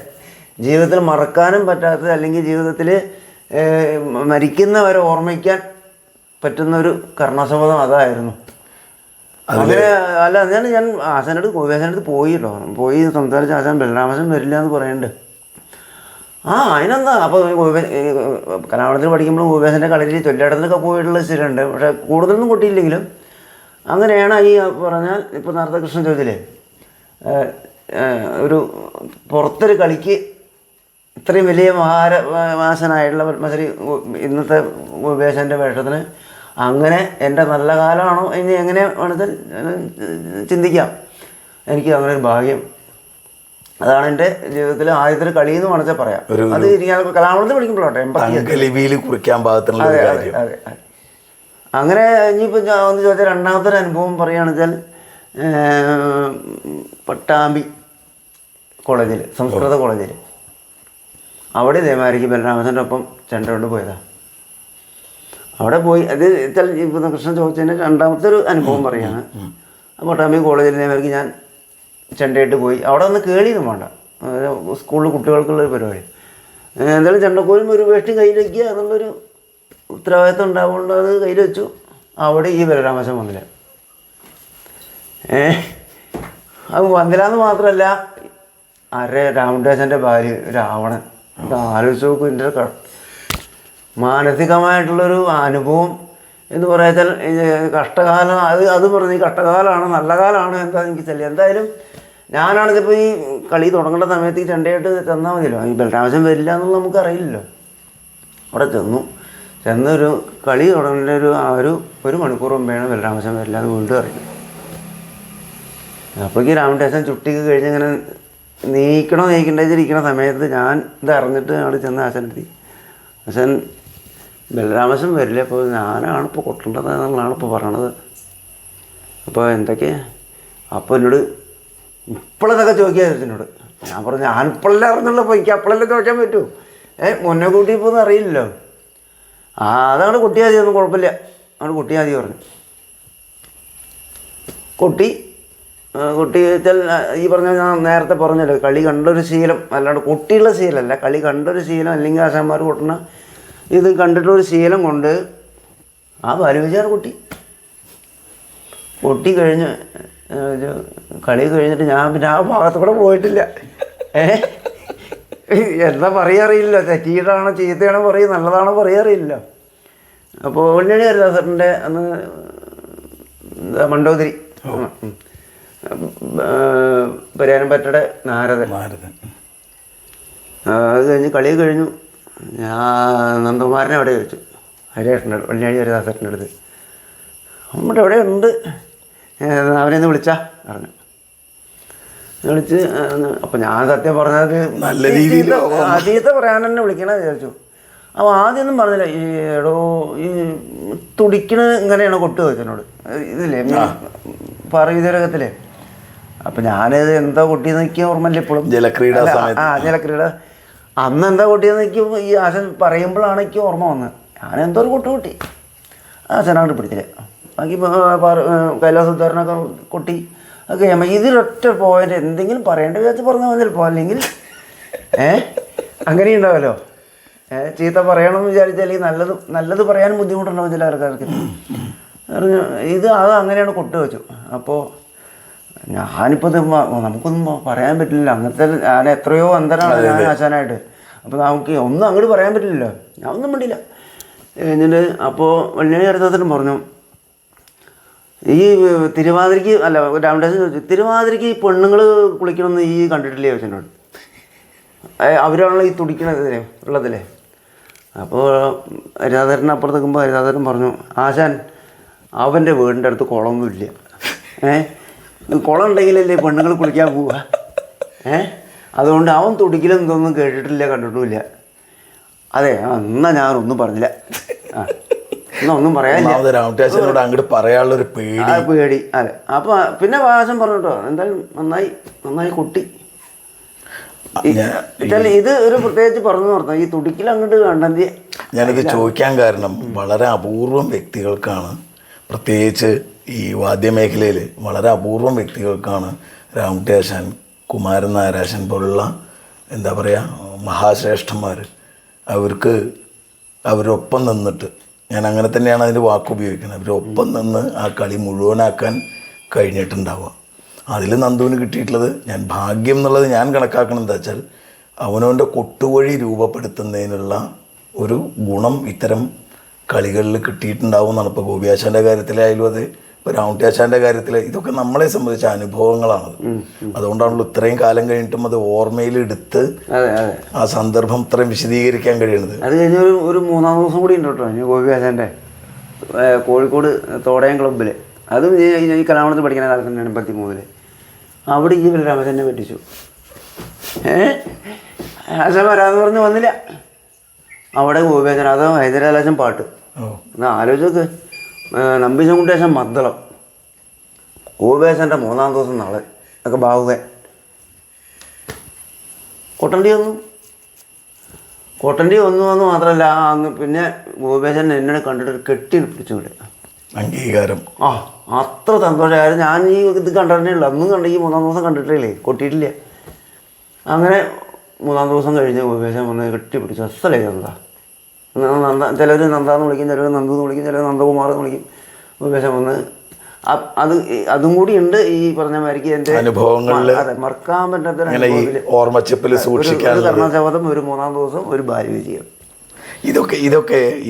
ജീവിതത്തിൽ മറക്കാനും പറ്റാത്തത്, അല്ലെങ്കിൽ ജീവിതത്തിൽ മരിക്കുന്നവരെ ഓർമ്മിക്കാൻ പറ്റുന്നൊരു കർണശബ്ദം അതായിരുന്നു. അങ്ങനെ അല്ല, ഞാൻ ആശാനടുത്ത് ഭൂപേശനടുത്ത് പോയി സംസാരിച്ച് ആശാൻ ബലരാമശൻ വരില്ല എന്ന് പറയുന്നുണ്ട്. അതിനെന്താ. അപ്പോൾ കലാമണ്ഡലത്തിൽ പഠിക്കുമ്പോൾ ഭൂപേശൻ്റെ കളിയിൽ ചൊല്ലിടത്തിനൊക്കെ പോയിട്ടുള്ള സ്ഥിരമുണ്ട്. പക്ഷേ കൂടുതലൊന്നും കൊട്ടിയില്ലെങ്കിലും അങ്ങനെയാണ് ഈ പറഞ്ഞാൽ ഇപ്പോൾ നേരത്തെ കൃഷ്ണൻ ചോദിച്ചില്ലേ, ഒരു പുറത്തൊരു കളിക്ക് ഇത്രയും വലിയ മാസനായിട്ടുള്ള പത്മശ്രീ ഇന്നത്തെ ഭൂപേശൻ്റെ വേഷത്തിന് അങ്ങനെ എൻ്റെ നല്ല കാലമാണോ ഇനി എങ്ങനെ വേണമെങ്കിൽ ചിന്തിക്കാം. എനിക്ക് അങ്ങനെ ഒരു ഭാഗ്യം. അതാണ് എൻ്റെ ജീവിതത്തിൽ ആദ്യത്തെ കളിയെന്ന് വേണമെച്ചാൽ പറയാം. അത് ഞാൻ കലാമണ്ഡലത്തിൽ പഠിക്കുമ്പോഴാട്ടെ കുറിക്കാൻ പാകത്തിനുള്ള. അതെ. അങ്ങനെ ഇനിയിപ്പോൾ ഞാൻ ഒന്ന് ചോദിച്ചാൽ രണ്ടാമത്തെ ഒരു അനുഭവം പറയുകയാണെന്ന് വെച്ചാൽ പട്ടാമ്പി കോളേജിൽ, സംസ്കൃത കോളേജിൽ, അവിടെ ഇതേമാതിരിക്ക് ബലരാമശൻ്റെ ഒപ്പം ചെണ്ട കൊണ്ട് പോയതാണ്. അവിടെ പോയി അത് വെച്ചാൽ ഇപ്പോൾ കൃഷ്ണൻ ചോദിച്ചതിന് രണ്ടാമത്തെ ഒരു അനുഭവം പറയുകയാണ്. പട്ടാമ്പി കോളേജിൽ ഇതേമാതിരിക്ക് ഞാൻ ചെണ്ടയിട്ട് പോയി. അവിടെ ഒന്ന് കേളിയൊന്നും വേണ്ട, സ്കൂളിൽ കുട്ടികൾക്കുള്ളൊരു പരിപാടി. എന്തായാലും ചെണ്ടക്കോലും ഒരു വേഷ്ടി കയ്യിൽ വയ്ക്കുക എന്നുള്ളൊരു ഉത്തരവാദിത്വം ഉണ്ടാവുകൊണ്ട് അത് കയ്യിൽ വെച്ചു. അവിടെ ഈ ബലരാമശൻ വന്നില്ല. അത് വന്നില്ലാന്ന് മാത്രമല്ല, രാമദേശൻ്റെ ഭാര്യ രാവണൻ. ഇത് ആലോചിച്ച് നോക്കും. എൻ്റെ മാനസികമായിട്ടുള്ളൊരു അനുഭവം എന്ന് പറയാച്ചാൽ കഷ്ടകാലം. അത് പറഞ്ഞ് ഈ കഷ്ടകാലമാണ് നല്ല കാലമാണ് എന്താ എനിക്ക് ചെല്ലുക. എന്തായാലും ഞാനാണിതിപ്പോൾ ഈ കളി തുടങ്ങേണ്ട സമയത്ത് ഈ ചെണ്ടയായിട്ട് ചെന്നാൽ മതിയല്ലോ. ഈ ബലരാമശൻ വരില്ല എന്നുള്ളത് നമുക്കറിയില്ലല്ലോ. അവിടെ ചെന്നൊരു കളി തുടങ്ങേണ്ട ഒരു മണിക്കൂർ മുമ്പേയാണ് ബലരാമശൻ വരില്ല എന്ന് വീണ്ടും അറിയുന്നത്. അപ്പോഴേക്ക് രാമദേശൻ ചുട്ടിക്ക് കഴിഞ്ഞ് ഇങ്ങനെ നീക്കണ്ടിരിക്കുന്ന സമയത്ത് ഞാൻ ഇത് അറിഞ്ഞിട്ട് അവിടെ ചെന്ന് ആശാനെത്തി. ആശാൻ ബലരാമശൻ വരില്ല, അപ്പോൾ ഞാനാണ് ഇപ്പോൾ കൊട്ടേണ്ടത് എന്നുള്ളതാണ് ഇപ്പോൾ പറയണത്. അപ്പോൾ എന്തൊക്കെയാ അപ്പോൾ എന്നോട് ഇപ്പോഴതൊക്കെ ചോദിക്കുക എന്നോട്. ഞാൻ പറഞ്ഞു ഞാനിപ്പോഴല്ലേ അറിഞ്ഞുള്ളൂ, അപ്പോൾ എനിക്ക് അപ്പോഴല്ലേ ചോദിക്കാൻ പറ്റൂ. മുന്നേ കൂട്ടി ഇപ്പോൾ ഒന്നും അറിയില്ലല്ലോ. അതങ്ങോട്ട് കൊട്ടിയാൽ മതി, ഒന്നും കുഴപ്പമില്ല, അങ്ങോട്ട് കൊട്ടിയാൽ മതി പറഞ്ഞു. കൊട്ടി വെച്ചാൽ ഈ പറഞ്ഞ ഞാൻ നേരത്തെ പറഞ്ഞല്ലോ, കളി കണ്ടൊരു ശീലം, അല്ലാണ്ട് കൊട്ടിയുള്ള ശീലമല്ല, കളി കണ്ടൊരു ശീലം അല്ലെങ്കിൽ ആശാന്മാർ കൊട്ടണ ഇത് കണ്ടിട്ടൊരു ശീലം കൊണ്ട് ആ ബാലുവിചാർ കൊട്ടി കഴിഞ്ഞ് കളി കഴിഞ്ഞിട്ട് ഞാൻ പിന്നെ ആ ഭാഗത്ത് കൂടെ പോയിട്ടില്ല. എന്താ പറയാറിയില്ല, തെറ്റിയിട്ടാണോ ചീത്തയാണോ പറയും നല്ലതാണോ പറയാറിയില്ല. അപ്പോൾ ഉണ്ണി ഹരിദാസറിൻ്റെ അന്ന് മണ്ടോതിരി പരിയാരംപറ്റയുടെ നാരദൻ. അത് കഴിഞ്ഞ് കളി കഴിഞ്ഞു. ഞാൻ നന്ദകുമാരനെ അവിടെ ചോദിച്ചു, ഹരിയേട്ടൻ്റെ വെള്ളിയാഴി ഹരിദാസേട്ടൻ്റെ അടുത്ത്. നമ്മുടെ എവിടെ ഉണ്ട്, അവനെന്ന് വിളിച്ചാ പറഞ്ഞു. വിളിച്ച് അപ്പം ഞാൻ സത്യം പറഞ്ഞത് നല്ല രീതിയിൽ ചീത്ത പറയാൻ തന്നെ വിളിക്കണമെന്ന് വിചാരിച്ചു. അപ്പോൾ ആദ്യമൊന്നും പറഞ്ഞില്ല. ഈ ഈ തുടിക്കണ ഇങ്ങനെയാണ് കൊട്ട് ചോദിച്ചതിനോട്, ഇതില്ലേ പാർവീതരകത്തില്ലേ. അപ്പം ഞാനത് എന്താ കൊട്ടിയെന്ന് എനിക്ക് ഓർമ്മയില്ല ഇപ്പോഴും. ജലക്രീഡ ജലക്രീഡ അന്ന് എന്താ കൊട്ടിയെന്ന് എനിക്ക് ഈ ആശൻ പറയുമ്പോഴാണ് എനിക്ക് ഓർമ്മ വന്നത്. ഞാനെന്തോ ഒരു കൊട്ടി ആശനായിട്ട് പിടിച്ചില്ല. ബാക്കി കൈലാസുദ്ധാരനൊക്കെ കൊട്ടി ഒക്കെ ചെയ്യുമ്പോൾ ഇതിലൊറ്റ പോയിൻ്റ് എന്തെങ്കിലും പറയേണ്ട വിചാരിച്ച് പറഞ്ഞാൽ മതി ചിലപ്പോൾ. അല്ലെങ്കിൽ അങ്ങനെയുണ്ടാവല്ലോ, ചീത്ത പറയണമെന്ന് വിചാരിച്ചാൽ നല്ലത് പറയാനും ബുദ്ധിമുട്ടുണ്ടാവും ചില ആൾക്കാർക്ക്. ഇത് അങ്ങനെയാണ് കൊട്ട് വെച്ചു. അപ്പോൾ ഞാനിപ്പോൾ നമുക്കൊന്നും പറയാൻ പറ്റില്ല. അങ്ങനത്തെ ഞാൻ എത്രയോ അന്തരാണ് ഞാൻ ആശാനായിട്ട്. അപ്പോൾ നമുക്ക് ഒന്നും അങ്ങോട്ട് പറയാൻ പറ്റില്ലല്ലോ. ഞാൻ ഒന്നും വേണ്ടിയില്ല. എന്നിട്ട് അപ്പോൾ വെള്ളിയാഴി ഹരിദാസനും പറഞ്ഞു, ഈ തിരുവാതിരയ്ക്ക് അല്ല രാമദാസൻ ചോദിച്ചു, തിരുവാതിരയ്ക്ക് ഈ പെണ്ണുങ്ങൾ കുളിക്കണമെന്ന് ഈ കണ്ടിട്ടില്ലേ ചോദിച്ചോട്. അവരാണല്ലോ ഈ തുടിക്കണതില്ലേ ഉള്ളതില്ലേ. അപ്പോൾ ഹരിദാസൻ അപ്പുറത്ത് നിൽക്കുമ്പോൾ ഹരിദാസൻ പറഞ്ഞു, ആശാൻ അവൻ്റെ വീടിൻ്റെ അടുത്ത് കുളമൊന്നുമില്ല. കുളം ഉണ്ടെങ്കിലല്ലേ പെണ്ണുങ്ങൾ കുളിക്കാൻ പോവുക. അതുകൊണ്ട് അവൻ തുടിക്കലും ഇതൊന്നും കേട്ടിട്ടില്ല, കണ്ടിട്ടുമില്ല. അതെ, എന്നാൽ ഞാനൊന്നും പറഞ്ഞില്ല. എന്നാ ഒന്നും പറയാനില്ല. രാമരാജനോട് അങ്ങോട്ട് പറയാനുള്ള ഒരു പേടി. പേടി. അതെ. അപ്പോൾ പിന്നെ ആശൻ പറഞ്ഞു കേട്ടോ, എന്തായാലും നന്നായി കുട്ടി. ഇത് ഒരു പ്രത്യേകിച്ച് പറഞ്ഞു നടത്താം, ഈ തുടിക്കൽ അങ്ങോട്ട് കണ്ടെങ്കിൽ. ഞാനിത് ചോദിക്കാൻ കാരണം വളരെ അപൂർവം വ്യക്തികൾക്കാണ്, പ്രത്യേകിച്ച് ഈ വാദ്യമേഖലയിൽ വളരെ അപൂർവം വ്യക്തികൾക്കാണ് രാമരാജൻ, കുമാരൻ നായരാശൻ പോലുള്ള എന്താ പറയുക മഹാശ്രേഷ്ഠന്മാർ അവരൊപ്പം നിന്നിട്ട്, ഞാൻ അങ്ങനെ തന്നെയാണ് അതിൻ്റെ വാക്ക് ഉപയോഗിക്കുന്നത്, അവരൊപ്പം നിന്ന് ആ കളി മുഴുവനാക്കാൻ കഴിഞ്ഞിട്ടുണ്ടാവുക. അതിൽ നന്ദുവിന് കിട്ടിയിട്ടുള്ളത്, ഞാൻ ഭാഗ്യം എന്നുള്ളത് ഞാൻ കണക്കാക്കണം എന്താ വെച്ചാൽ അവനവൻ്റെ കൊട്ടുവഴി രൂപപ്പെടുത്തുന്നതിനുള്ള ഒരു ഗുണം ഇത്തരം കളികളിൽ കിട്ടിയിട്ടുണ്ടാവും എന്നാണ്. ഇപ്പോൾ ഗോപിയാശാൻ്റെ കാര്യത്തിലായാലും അത്, ഇപ്പോൾ രാമരാജൻ്റെ കാര്യത്തിൽ, ഇതൊക്കെ നമ്മളെ സംബന്ധിച്ച അനുഭവങ്ങളാണത്. അതുകൊണ്ടാണല്ലോ ഇത്രയും കാലം കഴിഞ്ഞിട്ടും അത് ഓർമ്മയിലെടുത്ത് ആ സന്ദർഭം ഇത്രയും വിശദീകരിക്കാൻ കഴിയുന്നത്. അത് കഴിഞ്ഞ ഒരു 3-ാം ദിവസം കൂടി ഉണ്ട് കേട്ടോ ഗോപിയാശാൻ്റെ കോഴിക്കോട് തോടയം ക്ലബ്ബിൽ. അതും ഈ കലാമണ്ഡലത്തിൽ പഠിക്കുന്ന കാലത്ത് തന്നെയാണ് 83-ൽ. അവിടെ ഈ രാമചന്ദ്രനെ പറ്റിച്ചു. ആശാൻ വരാമെന്ന് പറഞ്ഞ് വന്നില്ല. അവിടെ ഗോപിയാശാൻ, അതോ ഹൈദരാലാശൻ പാട്ട്. എന്നാൽ ആലോചിച്ചോക്ക്, നമ്പീശൻകുട്ടിയാശാൻ മദ്ദളം, ഗോപിയാശാൻ്റെ 3-ാം ദിവസം നാളെ ഒക്കെ ബാഹുകൻ. കൊട്ടണ്ടി വന്നു എന്ന് മാത്രമല്ല, അന്ന് പിന്നെ ഗോപിയാശാൻ എന്നെ കണ്ടിട്ട് കെട്ടി പിടിച്ചുകൂടെ അംഗീകാരം. അത്ര സന്തോഷമായിരുന്നു. ഞാൻ ഈ ഇത് കണ്ടിട്ടേ ഉള്ളൂ, അന്നും കണ്ട, ഈ 3-ാം ദിവസം കണ്ടിട്ടില്ലേ, കൊട്ടിയിട്ടില്ല. അങ്ങനെ 3-ാം ദിവസം കഴിഞ്ഞ് ഗോപിയാശാൻ വന്ന് കെട്ടിപ്പിടിച്ചു. അസലേ ചിലർ നന്ദാന്ന് വിളിക്കും, ചിലർ നന്ദു എന്ന് വിളിക്കും, ചിലർ നന്ദകുമാർ എന്ന് വിളിക്കും. ഗോപിയാശാൻ വന്ന് അതും കൂടി ഉണ്ട് ഈ പറഞ്ഞ മാതിരിക്ക് എൻ്റെ അനുഭവങ്ങളിൽ. അതെ, മറക്കാൻ പറ്റാത്ത കർണാശപഥം, ഒരു 3-ാം ദിവസം, ഒരു ഭാര്യ വിജയം. ഇതൊക്കെ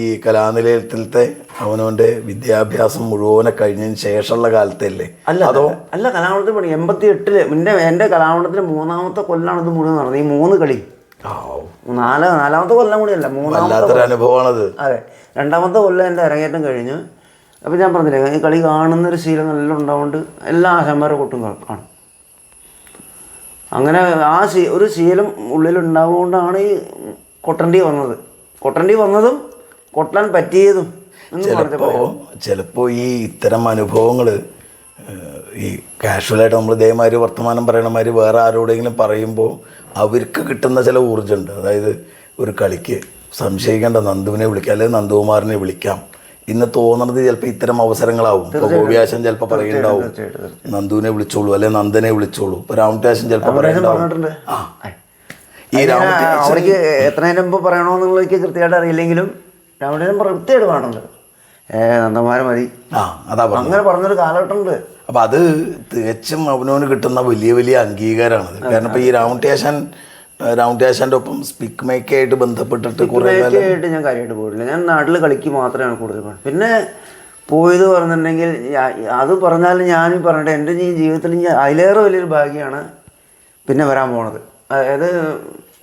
ഈ കലാനിലയത്തിലത്തെ അവനവൻ്റെ വിദ്യാഭ്യാസം മുഴുവനെ കഴിഞ്ഞതിന് ശേഷമുള്ള കാലത്തല്ലേ? അല്ല, കലാമണ്ഡലത്തിൽ പണി 88-ല് എൻ്റെ കലാമണ്ഡലത്തിൽ 3-ാമത്തെ കൊല്ലാണ് ഇത് മുഴുവൻ നടന്നത്. ഈ 3 കളി 4-ാമത്തെ കൊല്ലം കൂടിയല്ല, 3-ാമത്തെ അനുഭവമാണത്. അതെ, 2-ാമത്തെ കൊല്ലം എൻ്റെ അരങ്ങേറ്റം കഴിഞ്ഞു. അപ്പം ഞാൻ പറഞ്ഞില്ലേ, ഈ കളി കാണുന്നൊരു ശീലം നല്ല ഉണ്ടാവുകൊണ്ട് എല്ലാ ആശാന്മാരുടെ കൊട്ടും കാണും. അങ്ങനെ ഒരു ശീലം ഉള്ളിലുണ്ടാവുകൊണ്ടാണ് ഈ കൊട്ടണ്ടി വന്നതും കൊട്ടാൻ പറ്റിയതും. ചിലപ്പോൾ ഈ ഇത്തരം അനുഭവങ്ങൾ ഈ കാഷ്വലായിട്ട് നമ്മൾ ഇതേമാതിരി വർത്തമാനം പറയണമാതിരി വേറെ ആരോടെങ്കിലും പറയുമ്പോൾ അവർക്ക് കിട്ടുന്ന ചില ഊർജ്ജമുണ്ട്. അതായത് ഒരു കളിക്ക് സംശയിക്കേണ്ട, നന്ദുവിനെ വിളിക്കാം, അല്ലെങ്കിൽ നന്ദകുമാറിനെ വിളിക്കാം ഇന്ന് തോന്നുന്നത് ചിലപ്പോൾ ഇത്തരം അവസരങ്ങളാവും. ഇപ്പോൾ ഗോപിയാശൻ ചിലപ്പോൾ പറയുന്നുണ്ടാവും നന്ദുവിനെ വിളിച്ചോളൂ, അല്ലെങ്കിൽ നന്ദനെ വിളിച്ചോളൂ. ഇപ്പോൾ രാമരാജൻ ചിലപ്പോൾ പറയുന്നുണ്ടാവും. ഈ അവർക്ക് എത്ര മുമ്പ് പറയണമെന്നുള്ളതൊക്കെ കൃത്യമായിട്ട് അറിയില്ലെങ്കിലും രാമരാജൻ കൃത്യമായിട്ട് കാണുന്നുണ്ട്. നന്ദകുമാരൻ മതി, അങ്ങനെ പറഞ്ഞൊരു കാലഘട്ടമുണ്ട്. അപ്പം അത് തികച്ചും അവനവന് കിട്ടുന്ന വലിയ വലിയ അംഗീകാരമാണത്. കാരണം ഇപ്പോൾ ഈ രാമരാജൻ്റെ ഒപ്പം സ്പിക്ക് മേക്കായിട്ട് ബന്ധപ്പെട്ടിട്ട് കുറേ ആയിട്ട് ഞാൻ കാര്യമായിട്ട് പോയിട്ടില്ല. ഞാൻ നാട്ടിൽ കളിക്ക് മാത്രമാണ് കൂടുതൽ പോയത്. പിന്നെ പോയത് പറഞ്ഞിട്ടുണ്ടെങ്കിൽ അത് പറഞ്ഞാൽ ഞാനും പറഞ്ഞിട്ട് എൻ്റെ ഈ ജീവിതത്തിൽ അതിലേറെ വലിയൊരു ഭാഗ്യമാണ് പിന്നെ വരാൻ പോണത്. അതായത്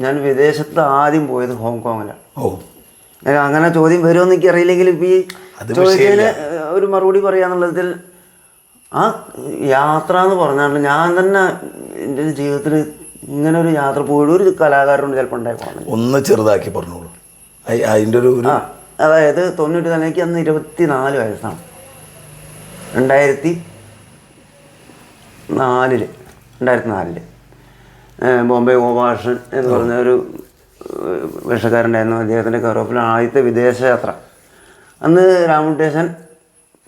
ഞാൻ വിദേശത്ത് ആദ്യം പോയത് ഹോങ്കോങ്ങിലാണ്. അങ്ങനെ ചോദ്യം വരുമെന്ന് എനിക്ക് അറിയില്ലെങ്കിൽ ഇപ്പം ഈ ചോദിച്ചതിന് ഒരു മറുപടി പറയാന്നുള്ളതിൽ ആ യാത്ര എന്ന് പറഞ്ഞാൽ ഞാൻ തന്നെ എൻ്റെ ജീവിതത്തിൽ ഇങ്ങനെ ഒരു യാത്ര പോയിട്ട് ഒരു കലാകാരനോട് ചിലപ്പോൾ ഉണ്ടായിപ്പോണം. ഒന്ന് ചെറുതാക്കി പറഞ്ഞോളൂ അതിൻ്റെ ഒരു അതായത് 94 എനിക്ക് അന്ന് 24 വയസ്സാണ്. 2004 ബോംബെ ഗോപാലകൃഷ്ണൻ എന്ന് പറഞ്ഞ ഒരു വേഷക്കാരനായിരുന്നു. അദ്ദേഹത്തിൻ്റെ കെയർ ഓഫിൽ ആദ്യത്തെ വിദേശയാത്ര. അന്ന് രാമരാജൻ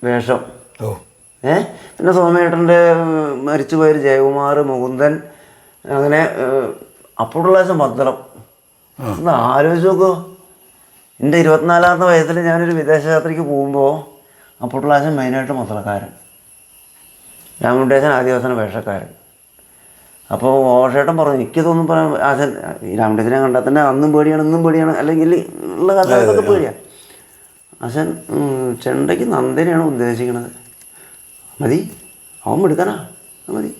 വേഷം, പിന്നെ സോമേട്ടൻ്റെ മരിച്ചുപോയൊരു ജയകുമാർ, മുകുന്ദൻ, അങ്ങനെ അപ്പോഴുള്ള മദ്ദളം. ഒന്ന് ആലോചിച്ച് നോക്കുമോ, എൻ്റെ 24-ാമത്തെ വയസ്സിൽ ഞാനൊരു വിദേശയാത്രയ്ക്ക് പോകുമ്പോൾ അപ്പോഴുള്ള മെയിനായിട്ട് മദ്ദളക്കാരൻ, രാമരാജൻ ആദിവാസന വേഷക്കാരൻ. അപ്പോൾ ഓഷേട്ടൻ പറഞ്ഞു, എനിക്കിതൊന്നും പറയാൻ ആശൻ ഈ രാമരാജനെ കണ്ടാൽ തന്നെ അന്നും പേടിയാണ് ഇന്നും പേടിയാണ്, അല്ലെങ്കിൽ ഉള്ള കഥകളൊക്കെ പേടിയാണ്. ആശൻ ചെണ്ടയ്ക്ക് നന്ദനെയാണ് ഉദ്ദേശിക്കണത്, മതി അവൻ എടുക്കാനാ മതി.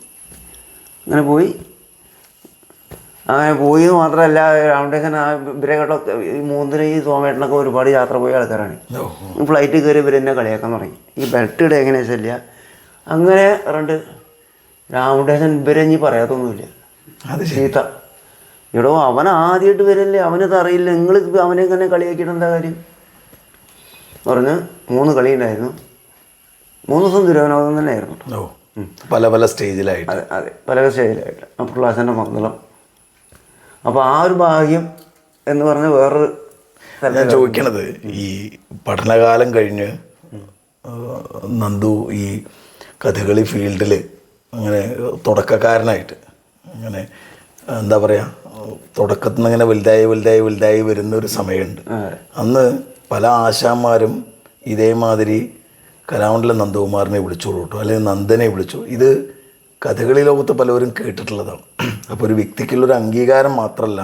അങ്ങനെ പോയി മാത്രമല്ല രാമരാജൻ ഇവരെ കേട്ടോ ഈ മൂന്നിന് ഈ സോമേട്ടനൊക്കെ ഒരുപാട് യാത്ര പോയ ആൾക്കാരാണ്. ഫ്ലൈറ്റ് കയറി ഇവർ എന്നെ കളിയാക്കാൻ തുടങ്ങി. ഈ ബെൽറ്റ് ഇടുക എങ്ങനെ വെച്ചില്ല. അങ്ങനെ പറഞ്ഞിട്ട് രാമരാജൻ ഇവരെ ഇനി പറയാത്തൊന്നുമില്ല, അത് ചീത്ത. എടോ അവൻ ആദ്യമായിട്ട് വരല്ലേ, അവനത് അറിയില്ല, നിങ്ങൾ അവനെ തന്നെ കളിയാക്കിയിട്ട് എന്താ കാര്യം? പറഞ്ഞ് 3 കളിയുണ്ടായിരുന്നു. 3 ദിവസം ദുര്യോധനം തന്നെയായിരുന്നു. ഓ, പല പല സ്റ്റേജിലായിട്ട്. അതെ അതെ, പല സ്റ്റേജിലായിട്ട്. പ്രഹ്ലാദൻ്റെ മംഗളം. അപ്പോൾ ആ ഒരു ഭാഗ്യം എന്ന് പറഞ്ഞ വേറൊരു ഞാൻ ചോദിക്കണത്, ഈ പഠനകാലം കഴിഞ്ഞ് നന്ദു ഈ കഥകളി ഫീൽഡിൽ അങ്ങനെ തുടക്കക്കാരനായിട്ട് അങ്ങനെ എന്താ പറയുക, തുടക്കത്തിൽ നിന്ന് ഇങ്ങനെ വലുതായി വരുന്നൊരു സമയമുണ്ട്. അന്ന് പല ആശാന്മാരും ഇതേമാതിരി കലാമണ്ഡലം നന്ദകുമാറിനെ വിളിച്ചോളൂ കേട്ടോ, അല്ലെങ്കിൽ നന്ദനെ വിളിച്ചു. ഇത് കഥകളി ലോകത്ത് പലവരും കേട്ടിട്ടുള്ളതാണ്. അപ്പോൾ ഒരു വ്യക്തിക്കുള്ളൊരു അംഗീകാരം മാത്രമല്ല,